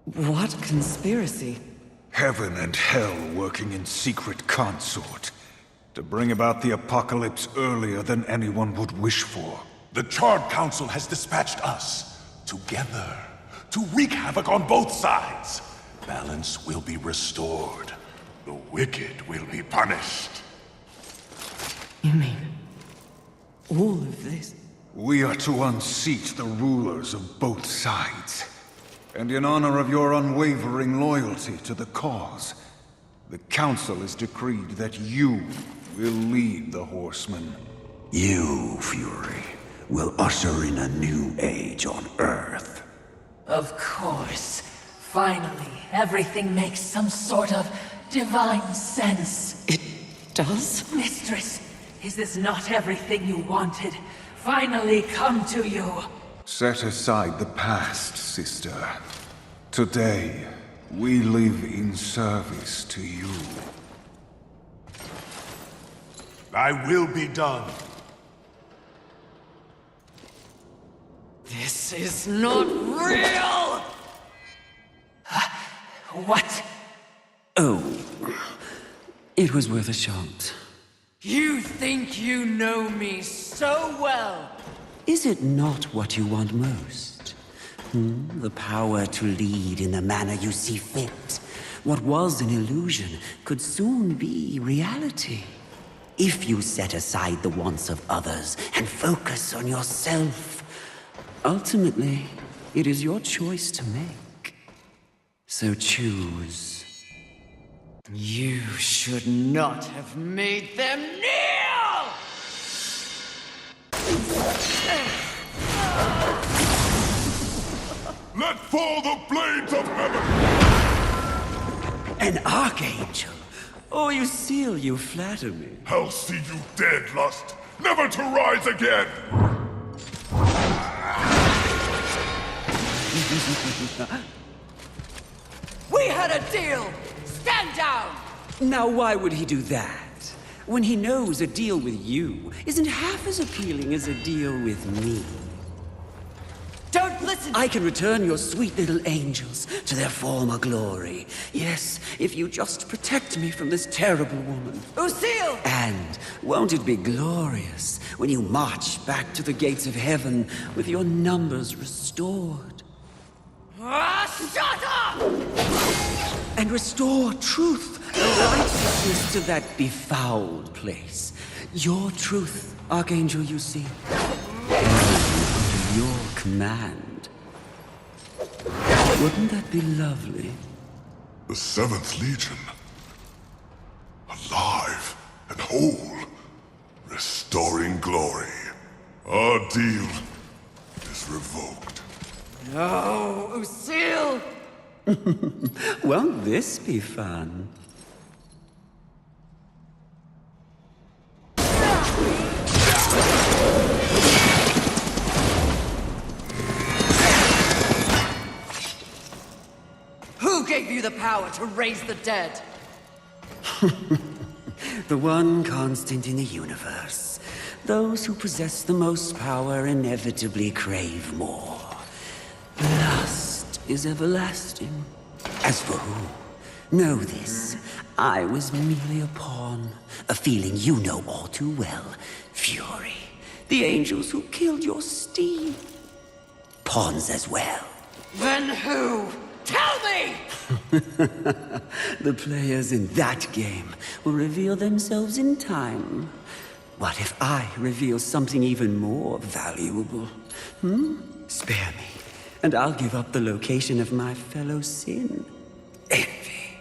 What conspiracy? Heaven and hell working in secret consort to bring about the apocalypse earlier than anyone would wish for. The Charred Council has dispatched us together to wreak havoc on both sides. Balance will be restored. The wicked will be punished. You mean all of this? We are to unseat the rulers of both sides. And in honor of your unwavering loyalty to the cause, the Council has decreed that you will lead the Horsemen. You, Fury, will usher in a new age on Earth. Of course. Finally, everything makes some sort of divine sense. It does? Mistress, is this not everything you wanted? Finally come to you. Set aside the past, sister. Today, we live in service to you. Thy will be done. This is not real! What? Oh, it was worth a shot. You think you know me so well! Is it not what you want most? The power to lead in the manner you see fit. What was an illusion could soon be reality. If you set aside the wants of others and focus on yourself, ultimately, it is your choice to make. So choose. You should not have made them kneel! Let fall the blades of heaven! An archangel? Oh, you seal, you flatter me. I'll see you dead, Lust, never to rise again! We had a deal! Stand down! Now why would he do that? When he knows a deal with you isn't half as appealing as a deal with me. Don't listen! I can return your sweet little angels to their former glory. Yes, if you just protect me from this terrible woman. Lucille! And won't it be glorious when you march back to the gates of heaven with your numbers restored? Shut up! And restore truth and righteousness to that befouled place. Your truth, Archangel, you see. Under your command. Wouldn't that be lovely? The 7th Legion. Alive and whole. Restoring glory. Our deal is revoked. No, Lucille! Won't this be fun? Who gave you the power to raise the dead? The one constant in the universe. Those who possess the most power inevitably crave more. Lust is everlasting. As for who? Know this. I was merely a pawn. A feeling you know all too well. Fury. The angels who killed your steed. Pawns as well. Then who? Tell me! The players in that game will reveal themselves in time. What if I reveal something even more valuable? Spare me, and I'll give up the location of my fellow sin. Envy.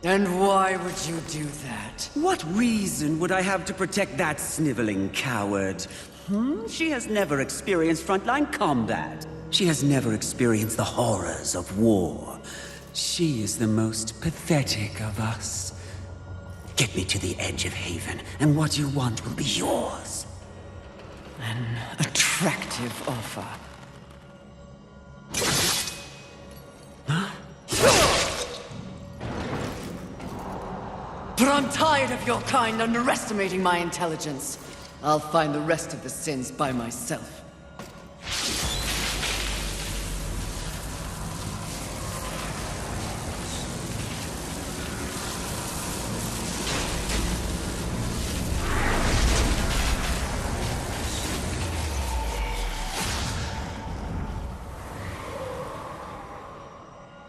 And why would you do that? What reason would I have to protect that sniveling coward? She has never experienced frontline combat. She has never experienced the horrors of war. She is the most pathetic of us. Get me to the edge of Haven, and what you want will be yours. An attractive offer. But I'm tired of your kind underestimating my intelligence. I'll find the rest of the sins by myself.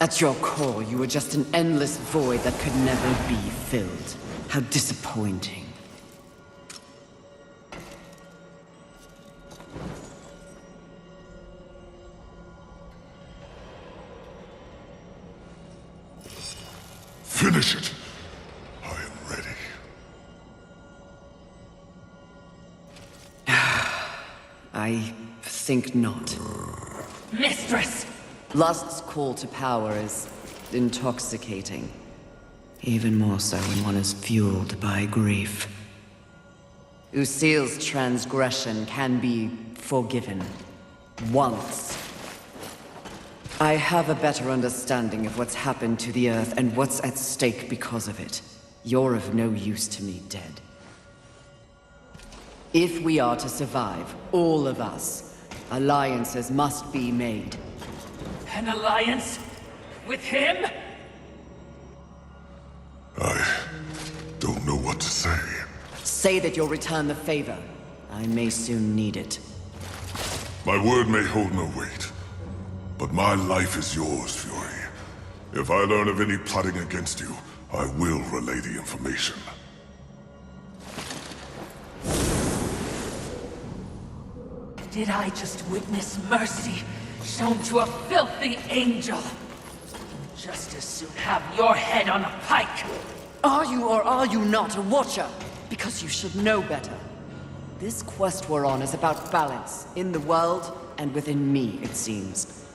At your core, you were just an endless void that could never be filled. How disappointing. Finish it. I am ready. I think not. Mistress! Lust's call to power is intoxicating. Even more so when one is fueled by grief. Usil's transgression can be forgiven. Once. I have a better understanding of what's happened to the Earth and what's at stake because of it. You're of no use to me, dead. If we are to survive, all of us, alliances must be made. An alliance? With him? I don't know what to say. Say that you'll return the favor. I may soon need it. My word may hold no weight, but my life is yours, Fury. If I learn of any plotting against you, I will relay the information. Did I just witness mercy shown to a filthy angel? Just as soon have your head on a pike! Are you or are you not a Watcher? Because you should know better. This quest we're on is about balance, in the world and within me, it seems.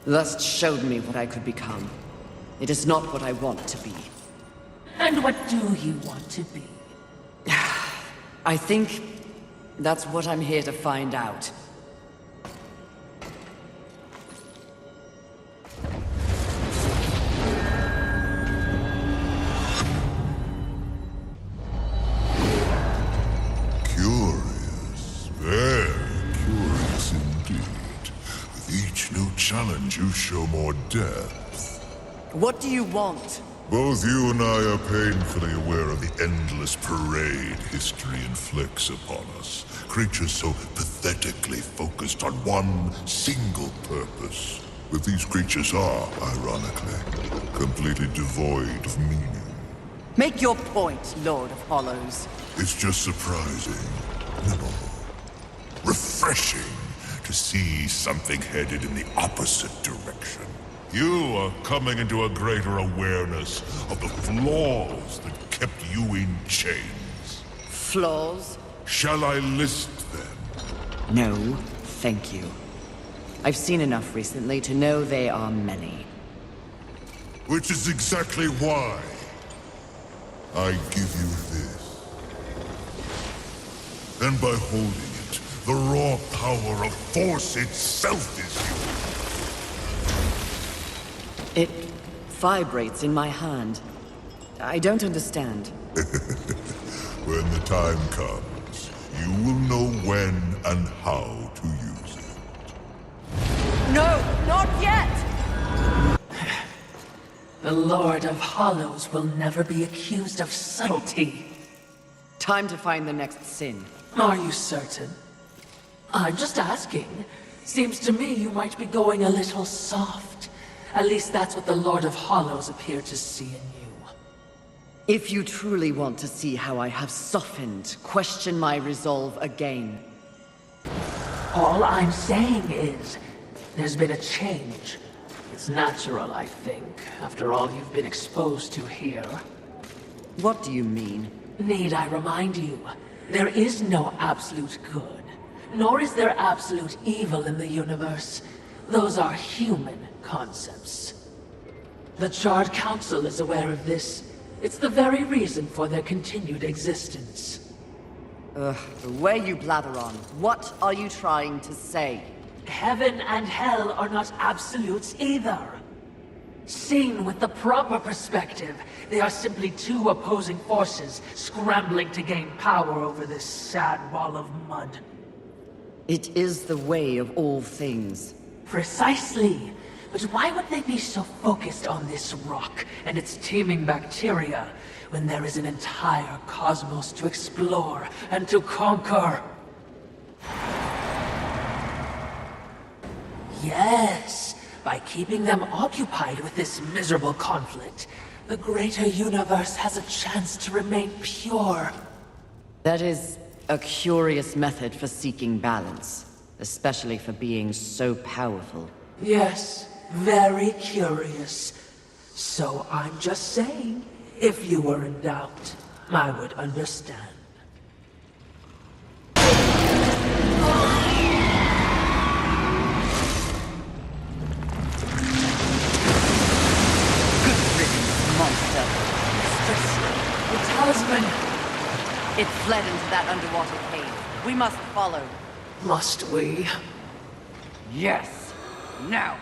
Lust showed me what I could become. It is not what I want to be. And what do you want to be? I think that's what I'm here to find out. Curious, very curious indeed. With each new challenge, you show more depth. What do you want? Both you and I are painfully aware of the endless parade history inflicts upon us. Creatures so pathetically focused on one single purpose. But these creatures are, ironically, completely devoid of meaning. Make your point, Lord of Hollows. It's just surprising, no, refreshing to see something headed in the opposite direction. You are coming into a greater awareness of the flaws that kept you in chains. Flaws? Shall I list them? No, thank you. I've seen enough recently to know they are many. Which is exactly why I give you this. And by holding it, the raw power of Force itself is yours. It vibrates in my hand. I don't understand. When the time comes, you will know when and how to use it. No, not yet! The Lord of Hollows will never be accused of subtlety. Time to find the next sin. Are you certain? I'm just asking. Seems to me you might be going a little soft. At least that's what the Lord of Hollows appeared to see in you. If you truly want to see how I have softened, question my resolve again. All I'm saying is, there's been a change. It's natural, I think, after all you've been exposed to here. What do you mean? Need I remind you, there is no absolute good, nor is there absolute evil in the universe. Those are human concepts. The Charred Council is aware of this. It's the very reason for their continued existence. The way you blather on, what are you trying to say? Heaven and hell are not absolutes either. Seen with the proper perspective, they are simply two opposing forces scrambling to gain power over this sad wall of mud. It is the way of all things. Precisely. But why would they be so focused on this rock and its teeming bacteria when there is an entire cosmos to explore and to conquer? Yes, by keeping them occupied with this miserable conflict, the greater universe has a chance to remain pure. That is a curious method for seeking balance, especially for beings so powerful. Yes, very curious. So I'm just saying, if you were in doubt, I would understand. Monster. The talisman! It fled into that underwater cave. We must follow. Must we? Yes. Now.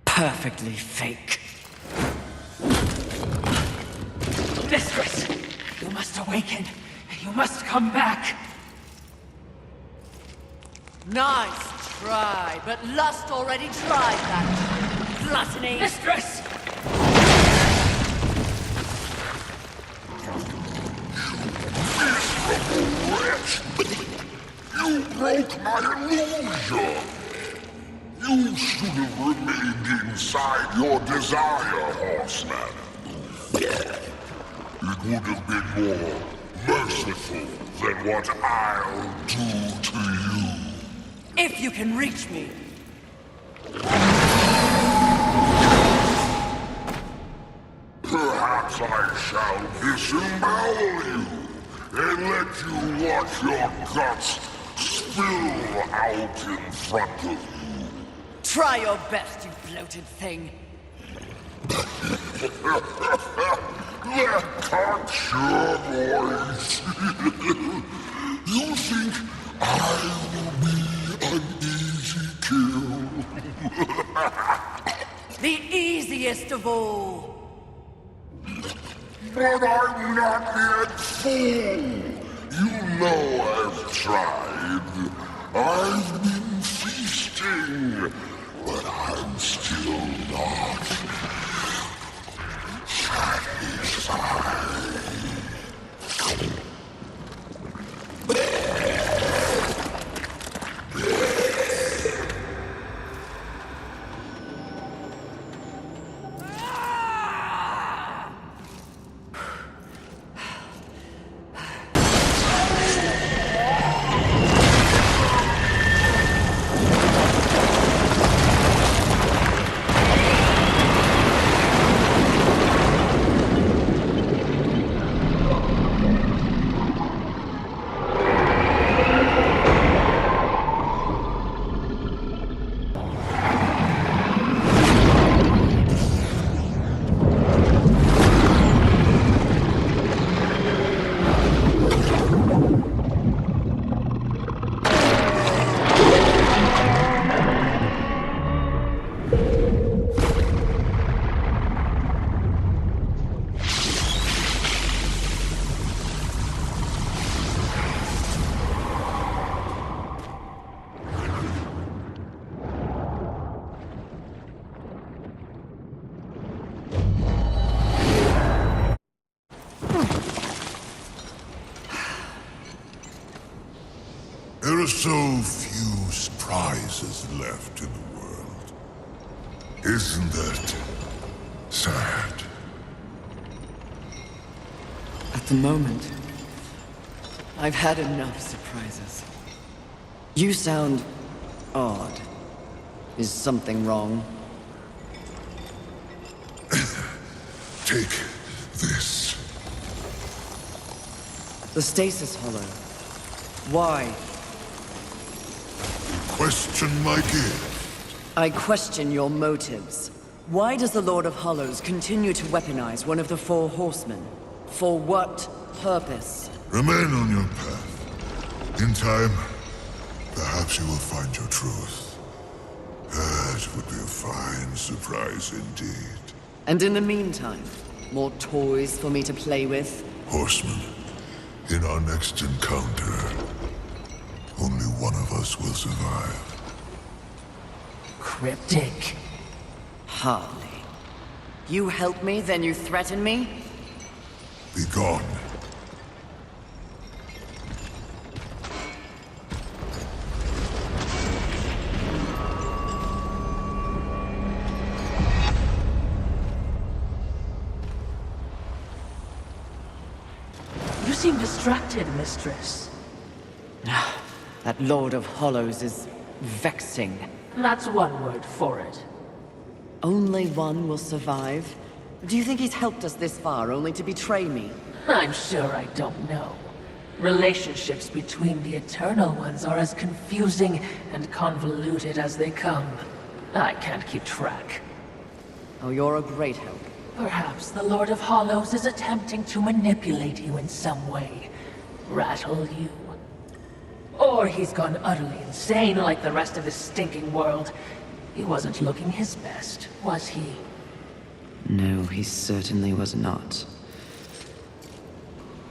Perfectly fake. Mistress! You must awaken. You must come back. Nice try, but Lust already tried that. Gluttony! Mistress! Wretch! You broke my illusion! You should have remained inside your desire, horseman. It would have been more merciful than what I'll do to you. If you can reach me. Perhaps I shall disembowel you and let you watch your guts spill out in front of you. Try your best, you bloated thing. That cocksure voice. You think I will be an easy kill? The easiest of all. But I'm not yet full. You know I've tried. I've been feasting, but I'm still not satisfied. so few surprises left in the world. Isn't that sad? At the moment, I've had enough surprises. You sound odd. Is something wrong? Take this. The stasis hollow. Why? Question my gift. I question your motives. Why does the Lord of Hollows continue to weaponize one of the four horsemen? For what purpose? Remain on your path. In time, perhaps you will find your truth. That would be a fine surprise indeed. And in the meantime, more toys for me to play with? Horseman, in our next encounter, only one of us will survive. Cryptic. Hardly. You help me, then you threaten me? Be gone. You seem distracted, mistress. That Lord of Hollows is vexing. That's one word for it. Only one will survive? Do you think he's helped us this far only to betray me? I'm sure I don't know. Relationships between the Eternal Ones are as confusing and convoluted as they come. I can't keep track. Oh, you're a great help. Perhaps the Lord of Hollows is attempting to manipulate you in some way. Rattle you. Or he's gone utterly insane like the rest of this stinking world. He wasn't looking his best, was he? No, he certainly was not.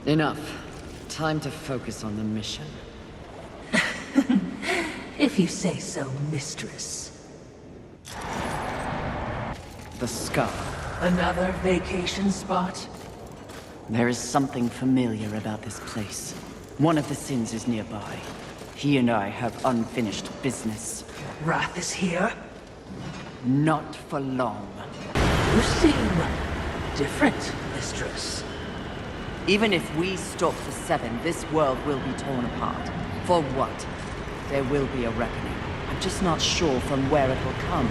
Enough. Time to focus on the mission. If you say so, mistress. The Scar. Another vacation spot? There is something familiar about this place. One of the Sins is nearby. He and I have unfinished business. Wrath is here? Not for long. You seem different, mistress. Even if we stop the Seven, this world will be torn apart. For what? There will be a reckoning. I'm just not sure from where it will come.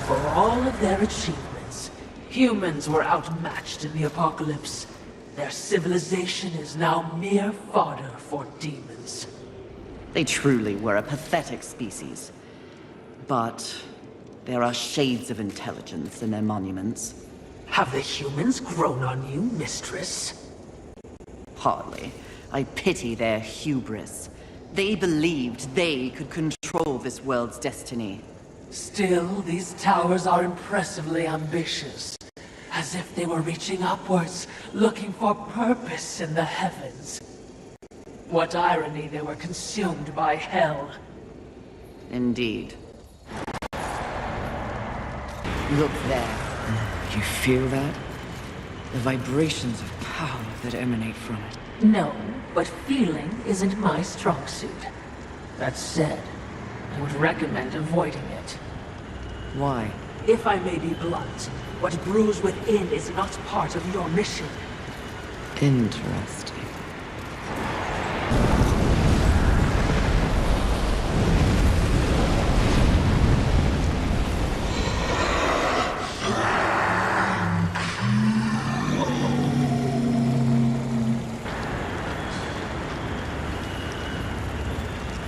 For all of their achievements, humans were outmatched in the apocalypse. Their civilization is now mere fodder for demons. They truly were a pathetic species. But there are shades of intelligence in their monuments. Have the humans grown on you, mistress? Hardly. I pity their hubris. They believed they could control this world's destiny. Still, these towers are impressively ambitious. As if they were reaching upwards, looking for purpose in the heavens. What irony they were consumed by hell. Indeed. Look there. You feel that? The vibrations of power that emanate from it. No, but feeling isn't my strong suit. That said, I would recommend avoiding it. Why? If I may be blunt, what brews within is not part of your mission. Interesting.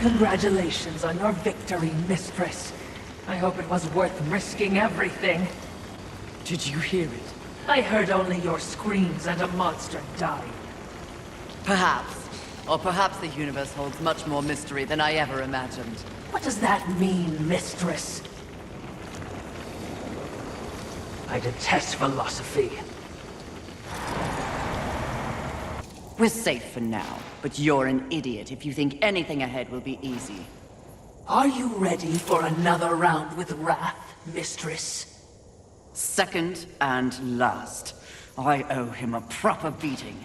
Congratulations on your victory, mistress. I hope it was worth risking everything. Did you hear it? I heard only your screams and a monster died. Perhaps. Or perhaps the universe holds much more mystery than I ever imagined. What does that mean, mistress? I detest philosophy. We're safe for now, but you're an idiot if you think anything ahead will be easy. Are you ready for another round with Wrath, Mistress? Second and last. I owe him a proper beating.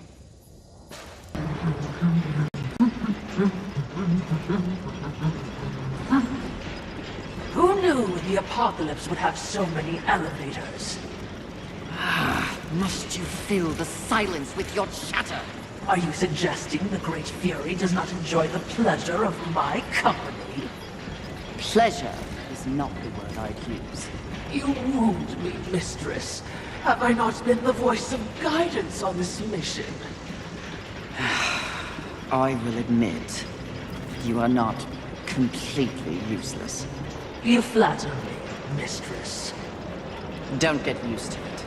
Who knew the apocalypse would have so many elevators? Must you fill the silence with your chatter? Are you suggesting the Great Fury does not enjoy the pleasure of my company? Pleasure is not the word I'd use. You wound me, Mistress. Have I not been the voice of guidance on this mission? I will admit, you are not completely useless. You flatter me, Mistress. Don't get used to it.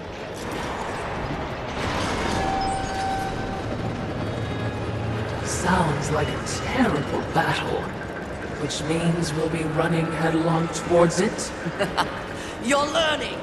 Sounds like a terrible battle. Which means we'll be running headlong towards it? You're learning!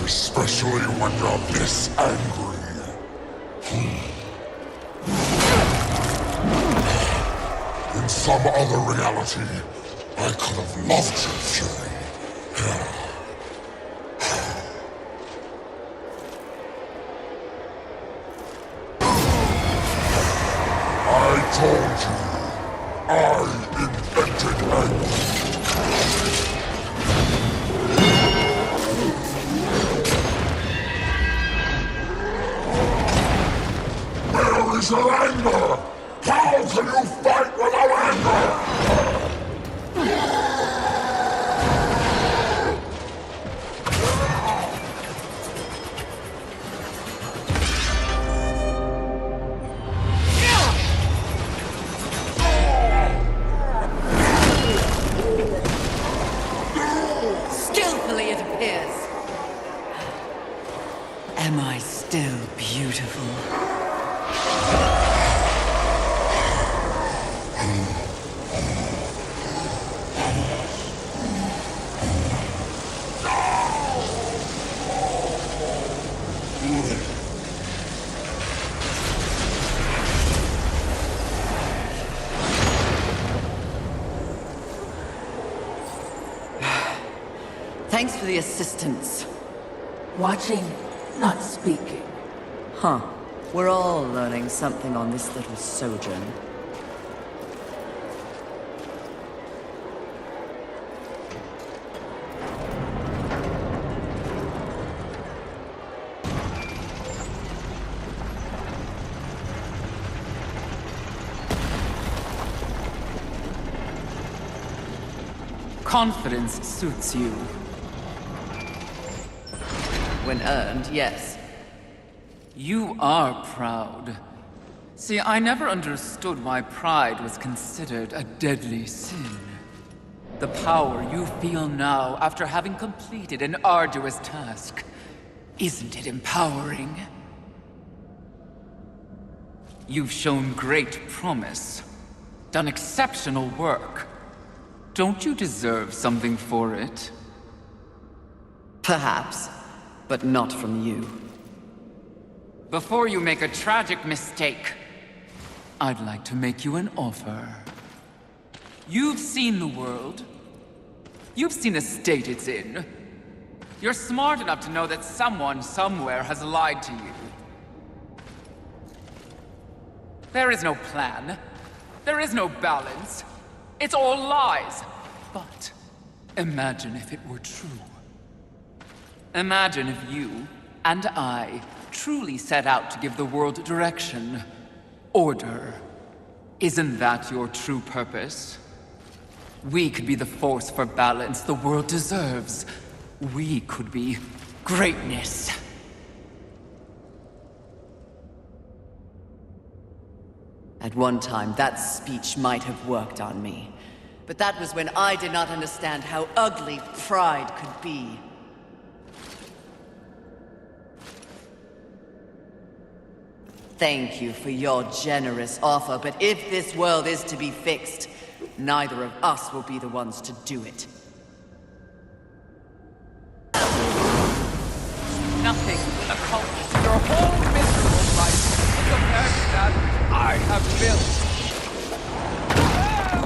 Especially when you're this angry. In some other reality, I could have loved your fury. I told you, I invented anger. Where's your anger? How can you fight without anger? Skillfully, it appears. Am I still beautiful? Thanks for the assistance. Watching, not speaking. Huh. We're all learning something on this little sojourn. Confidence suits you. When earned, yes. You are proud. See, I never understood why pride was considered a deadly sin. The power you feel now after having completed an arduous task, isn't it empowering? You've shown great promise, done exceptional work. Don't you deserve something for it? Perhaps, but not from you. Before you make a tragic mistake, I'd like to make you an offer. You've seen the world. You've seen the state it's in. You're smart enough to know that someone somewhere has lied to you. There is no plan. There is no balance. It's all lies. But imagine if it were true. Imagine if you and I truly set out to give the world direction, order. Isn't that your true purpose? We could be the force for balance the world deserves. We could be greatness. At one time, that speech might have worked on me. But that was when I did not understand how ugly pride could be. Thank you for your generous offer, but if this world is to be fixed, neither of us will be the ones to do it. Nothing accomplished your whole miserable life compared to that I have built.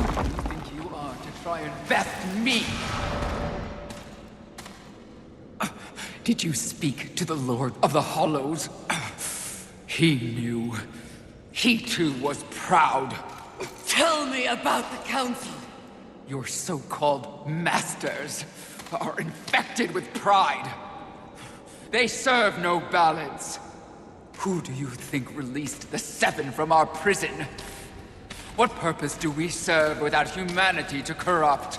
Who do you think you are to try and best me? Did you speak to the Lord of the Hollows? He knew. He too was proud. Tell me about the Council! Your so-called masters are infected with pride. They serve no balance. Who do you think released the Seven from our prison? What purpose do we serve without humanity to corrupt?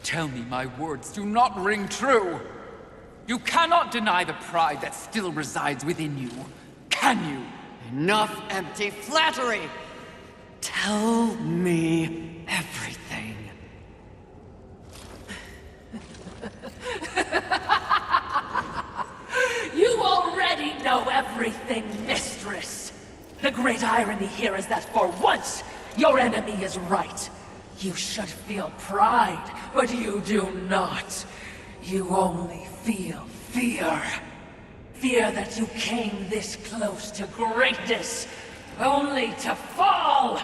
Tell me my words do not ring true. You cannot deny the pride that still resides within you, can you? Enough empty flattery! Tell me everything. You already know everything, mistress. The great irony here is that for once, your enemy is right. You should feel pride, but you do not. You only feel fear. Fear that you came this close to greatness, only to fall!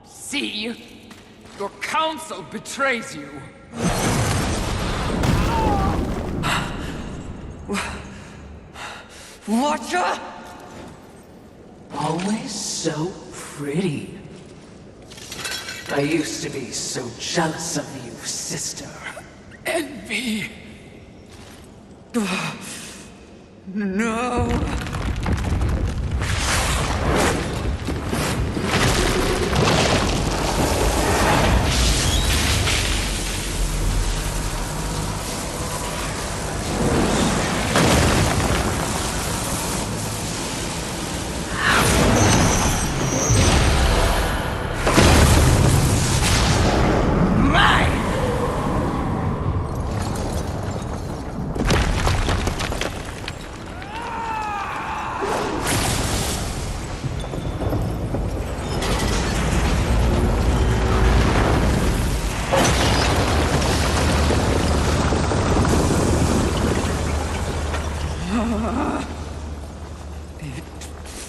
See? Your council betrays you. Watcher? Always so pretty. I used to be so jealous of you, sister. Envy. No.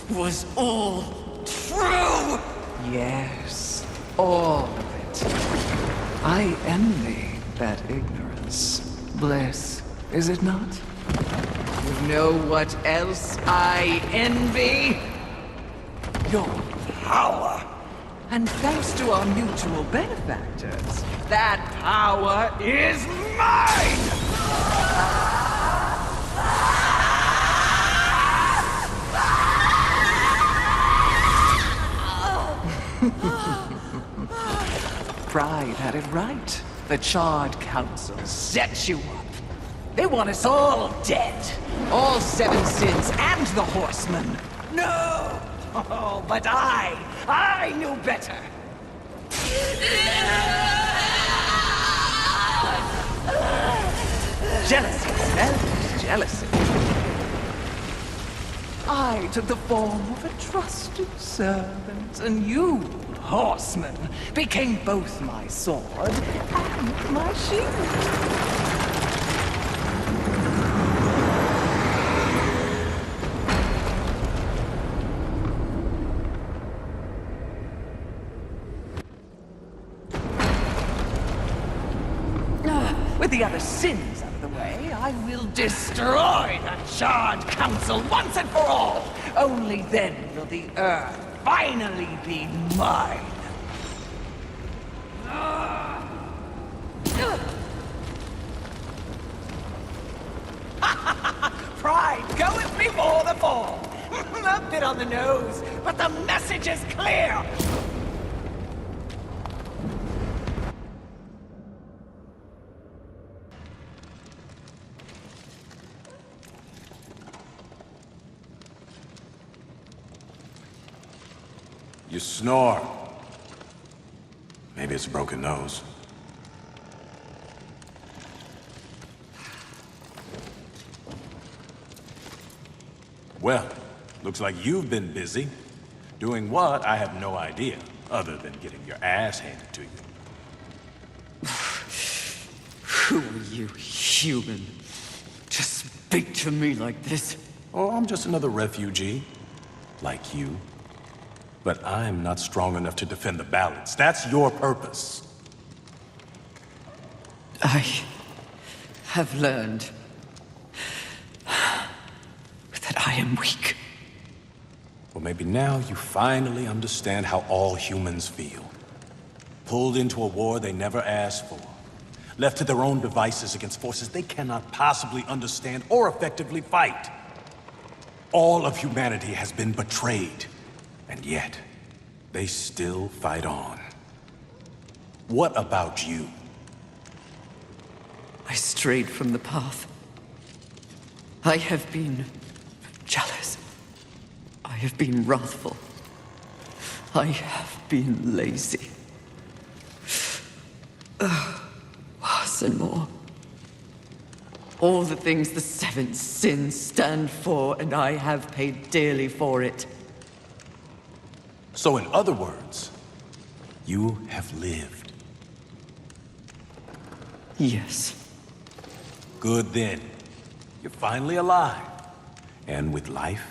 Was all true! Yes, all of it. I envy that ignorance. Bliss, is it not? You know what else I envy? Your power. And thanks to our mutual benefactors, that power is mine! Pride had it right. The Charred Council set you up. They want us all dead. All Seven Sins and the Horsemen. No! Oh, but I knew better. Jealousy, selfish jealousy. I took the form of a trusted servant, and you, Horseman, became both my sword and my shield. With the other sins out of the way, I will destroy the Charred Council once and for all! Only then will the Earth finally be mine! Pride goeth before the fall! A bit on the nose, but the message is clear! You snore. Maybe it's a broken nose. Well, looks like you've been busy. Doing what, I have no idea, other than getting your ass handed to you. Who are you, human? To speak to me like this? Oh, I'm just another refugee, like you. But I'm not strong enough to defend the balance. That's your purpose. I have learned that I am weak. Well, maybe now you finally understand how all humans feel. Pulled into a war they never asked for. Left to their own devices against forces they cannot possibly understand or effectively fight. All of humanity has been betrayed. And yet, they still fight on. What about you? I strayed from the path. I have been jealous. I have been wrathful. I have been lazy. Worse and more. All the things the seventh sins stand for, and I have paid dearly for it. So in other words, you have lived. Yes. Good then. You're finally alive. And with life,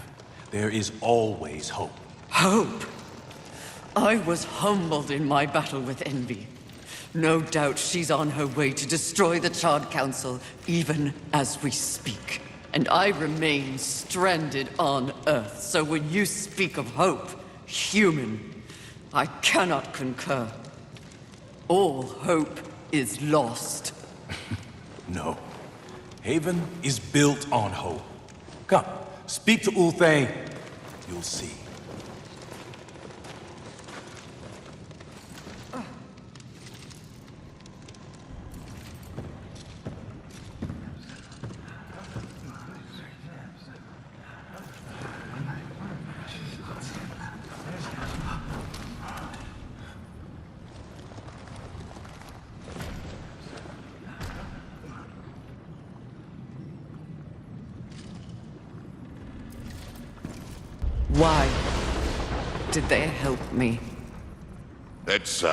there is always hope. Hope? I was humbled in my battle with envy. No doubt she's on her way to destroy the Charred Council, even as we speak. And I remain stranded on Earth, so when you speak of hope, human, I cannot concur. All hope is lost. No. Haven is built on hope. Come, speak to Ulthane. You'll see. Why did they help me? It's,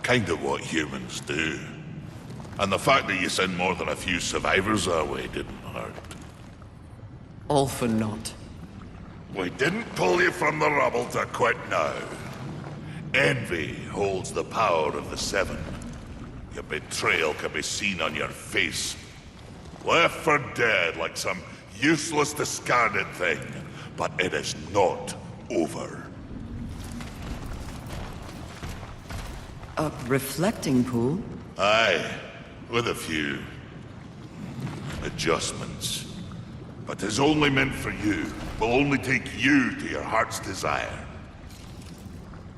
kind of what humans do. And the fact that you sent more than a few survivors our way didn't hurt. All for naught. We didn't pull you from the rubble to quit now. Envy holds the power of the Seven. Your betrayal can be seen on your face. Left for dead like some useless, discarded thing. But it is not over. A reflecting pool? Aye, with a few adjustments. But 'tis only meant for you. Will only take you to your heart's desire.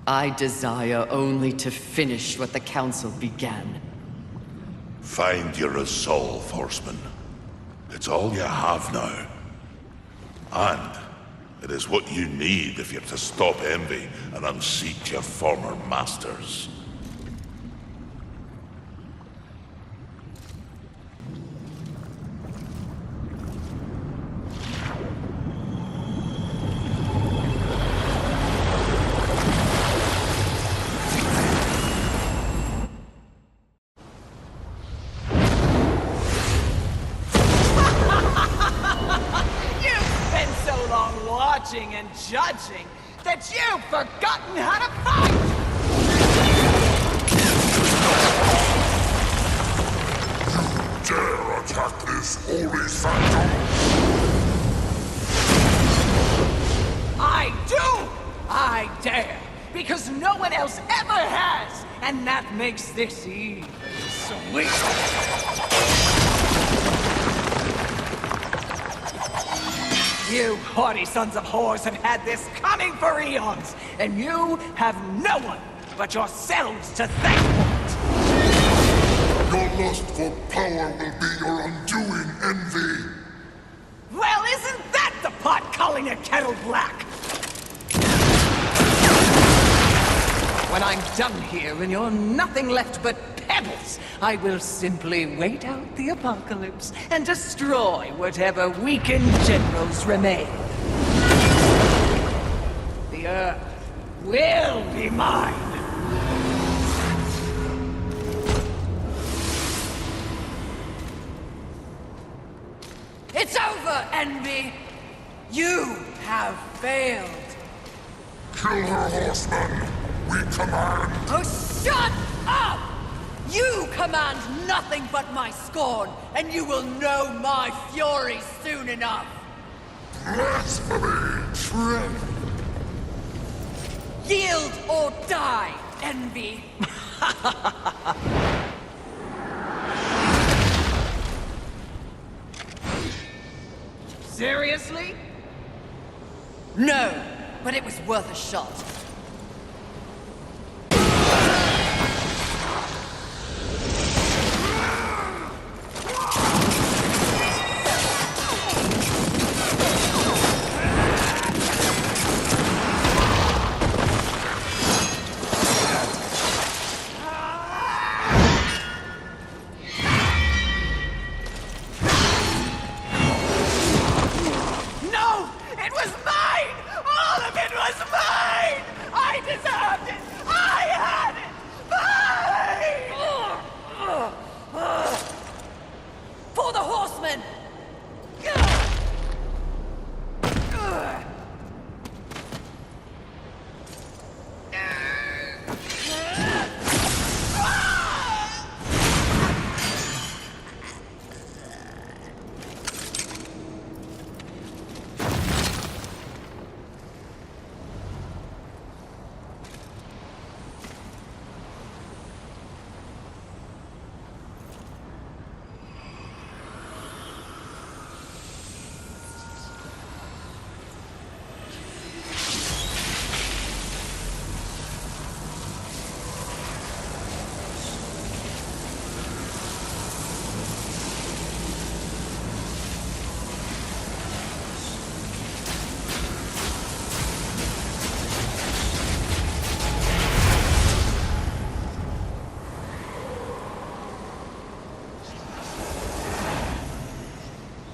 I desire only to finish what the Council began. Find your resolve, Horseman. It's all you have now. And it is what you need if you're to stop envy and unseat your former masters. And judging that you've forgotten how to fight! attack this holy sanctum? I do! I dare! Because no one else ever has! And that makes this even sweet! You haughty sons of whores have had this coming for eons, and you have no one but yourselves to thank for it! Your lust for power will be your undoing, Envy! Well, isn't that the pot calling a kettle black? When I'm done here and you're nothing left but pebbles, I will simply wait out the apocalypse and destroy whatever weakened generals remain. The Earth will be mine! It's over, Envy! You have failed! Kill her, horseman! We command! Oh, shut up! You command nothing but my scorn, and you will know my fury soon enough! Blasphemy! Tread! Yield or die, Envy! Seriously? No, but it was worth a shot.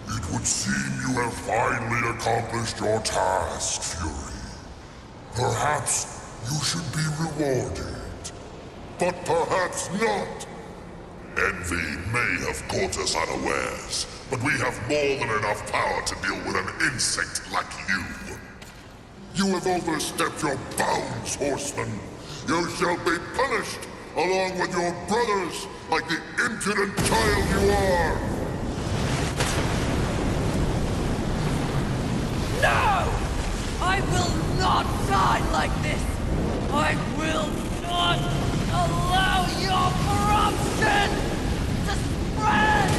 It would seem you have finally accomplished your task, Fury. Perhaps you should be rewarded. But perhaps not. Envy may have caught us unawares, but we have more than enough power to deal with an insect like you. You have overstepped your bounds, horseman. You shall be punished, along with your brothers, like the impudent child you are. No! I will not die like this! I will not allow your corruption to spread!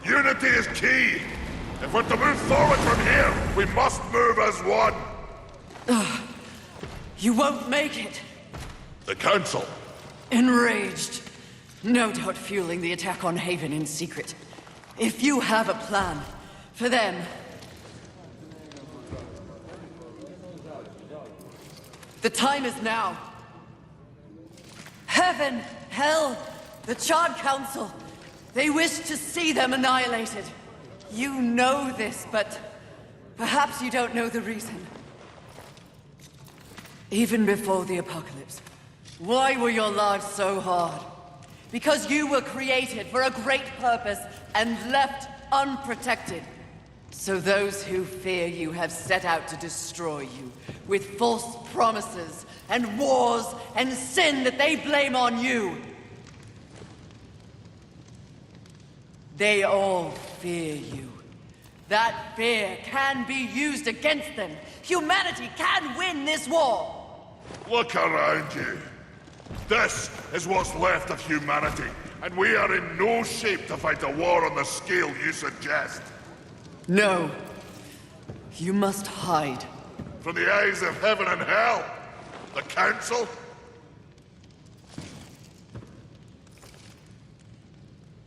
Unity is key! If we're to move forward from here, we must move as one! You won't make it! The Council! Enraged. No doubt fueling the attack on Haven in secret. If you have a plan for them... The time is now. Heaven, hell, the Charred Council. They wish to see them annihilated. You know this, but perhaps you don't know the reason. Even before the apocalypse, why were your lives so hard? Because you were created for a great purpose and left unprotected. So those who fear you have set out to destroy you with false promises and wars and sin that they blame on you. They all fear you. That fear can be used against them. Humanity can win this war. Look around you. This is what's left of humanity, and we are in no shape to fight a war on the scale you suggest. No. You must hide. From the eyes of heaven and hell? The Council?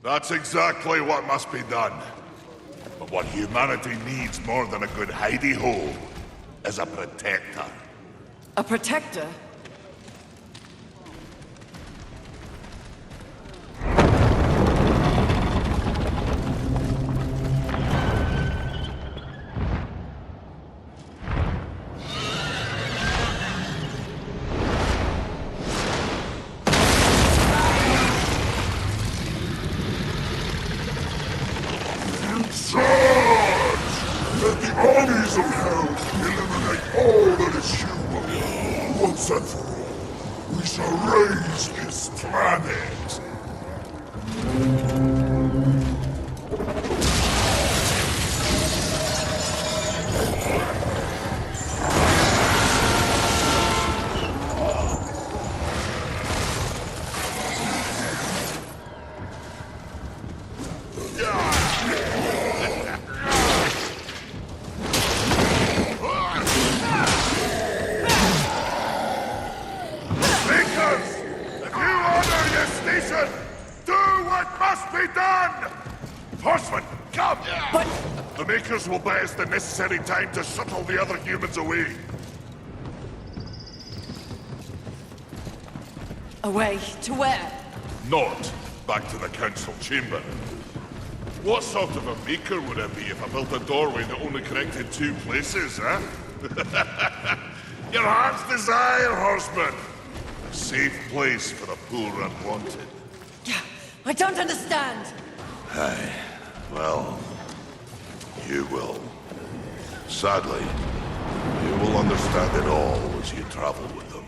That's exactly what must be done. But what humanity needs more than a good hidey-hole is a protector. A protector? Let the armies of hell eliminate all that is human. Once and for all, we shall raise this planet. The Makers will buy us the necessary time to shuttle the other humans away. Away? To where? Not back to the Council Chamber. What sort of a Maker would it be if I built a doorway that only connected two places, huh? Your heart's desire, Horseman! A safe place for the poor and wanted. I don't understand! Aye, well... you will. Sadly, you will understand it all as you travel with them.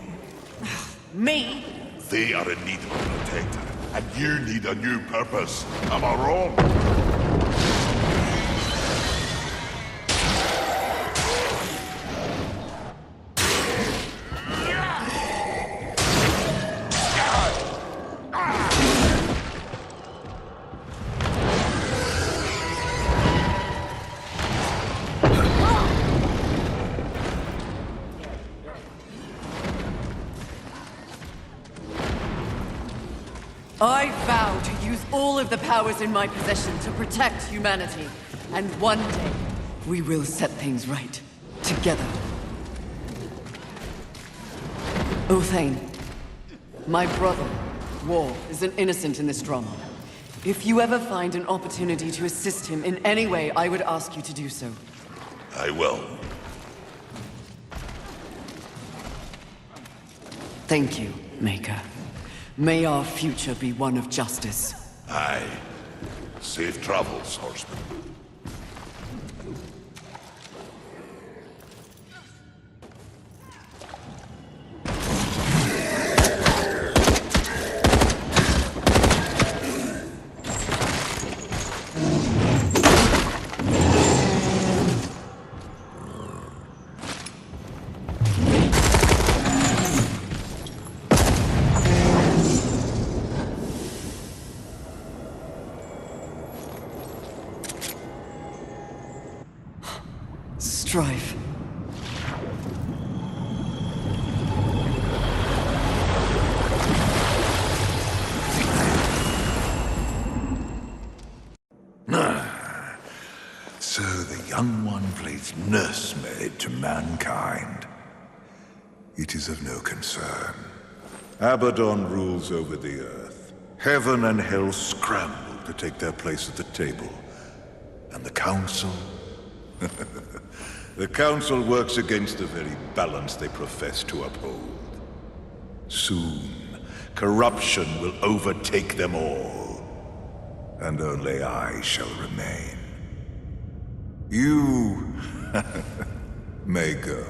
Me? They are in need of a protector, and you need a new purpose. Am I wrong? I vow to use all of the powers in my possession to protect humanity. And one day, we will set things right. Together. Uthane, my brother, War, is an innocent in this drama. If you ever find an opportunity to assist him in any way, I would ask you to do so. I will. Thank you, Maker. May our future be one of justice. Aye. Safe travels, Horseman. Strife. So the young one plays nursemaid to mankind. It is of no concern. Abaddon rules over the earth. Heaven and hell scramble to take their place at the table. And the Council? The Council works against the very balance they profess to uphold. Soon, corruption will overtake them all. And only I shall remain. You may go.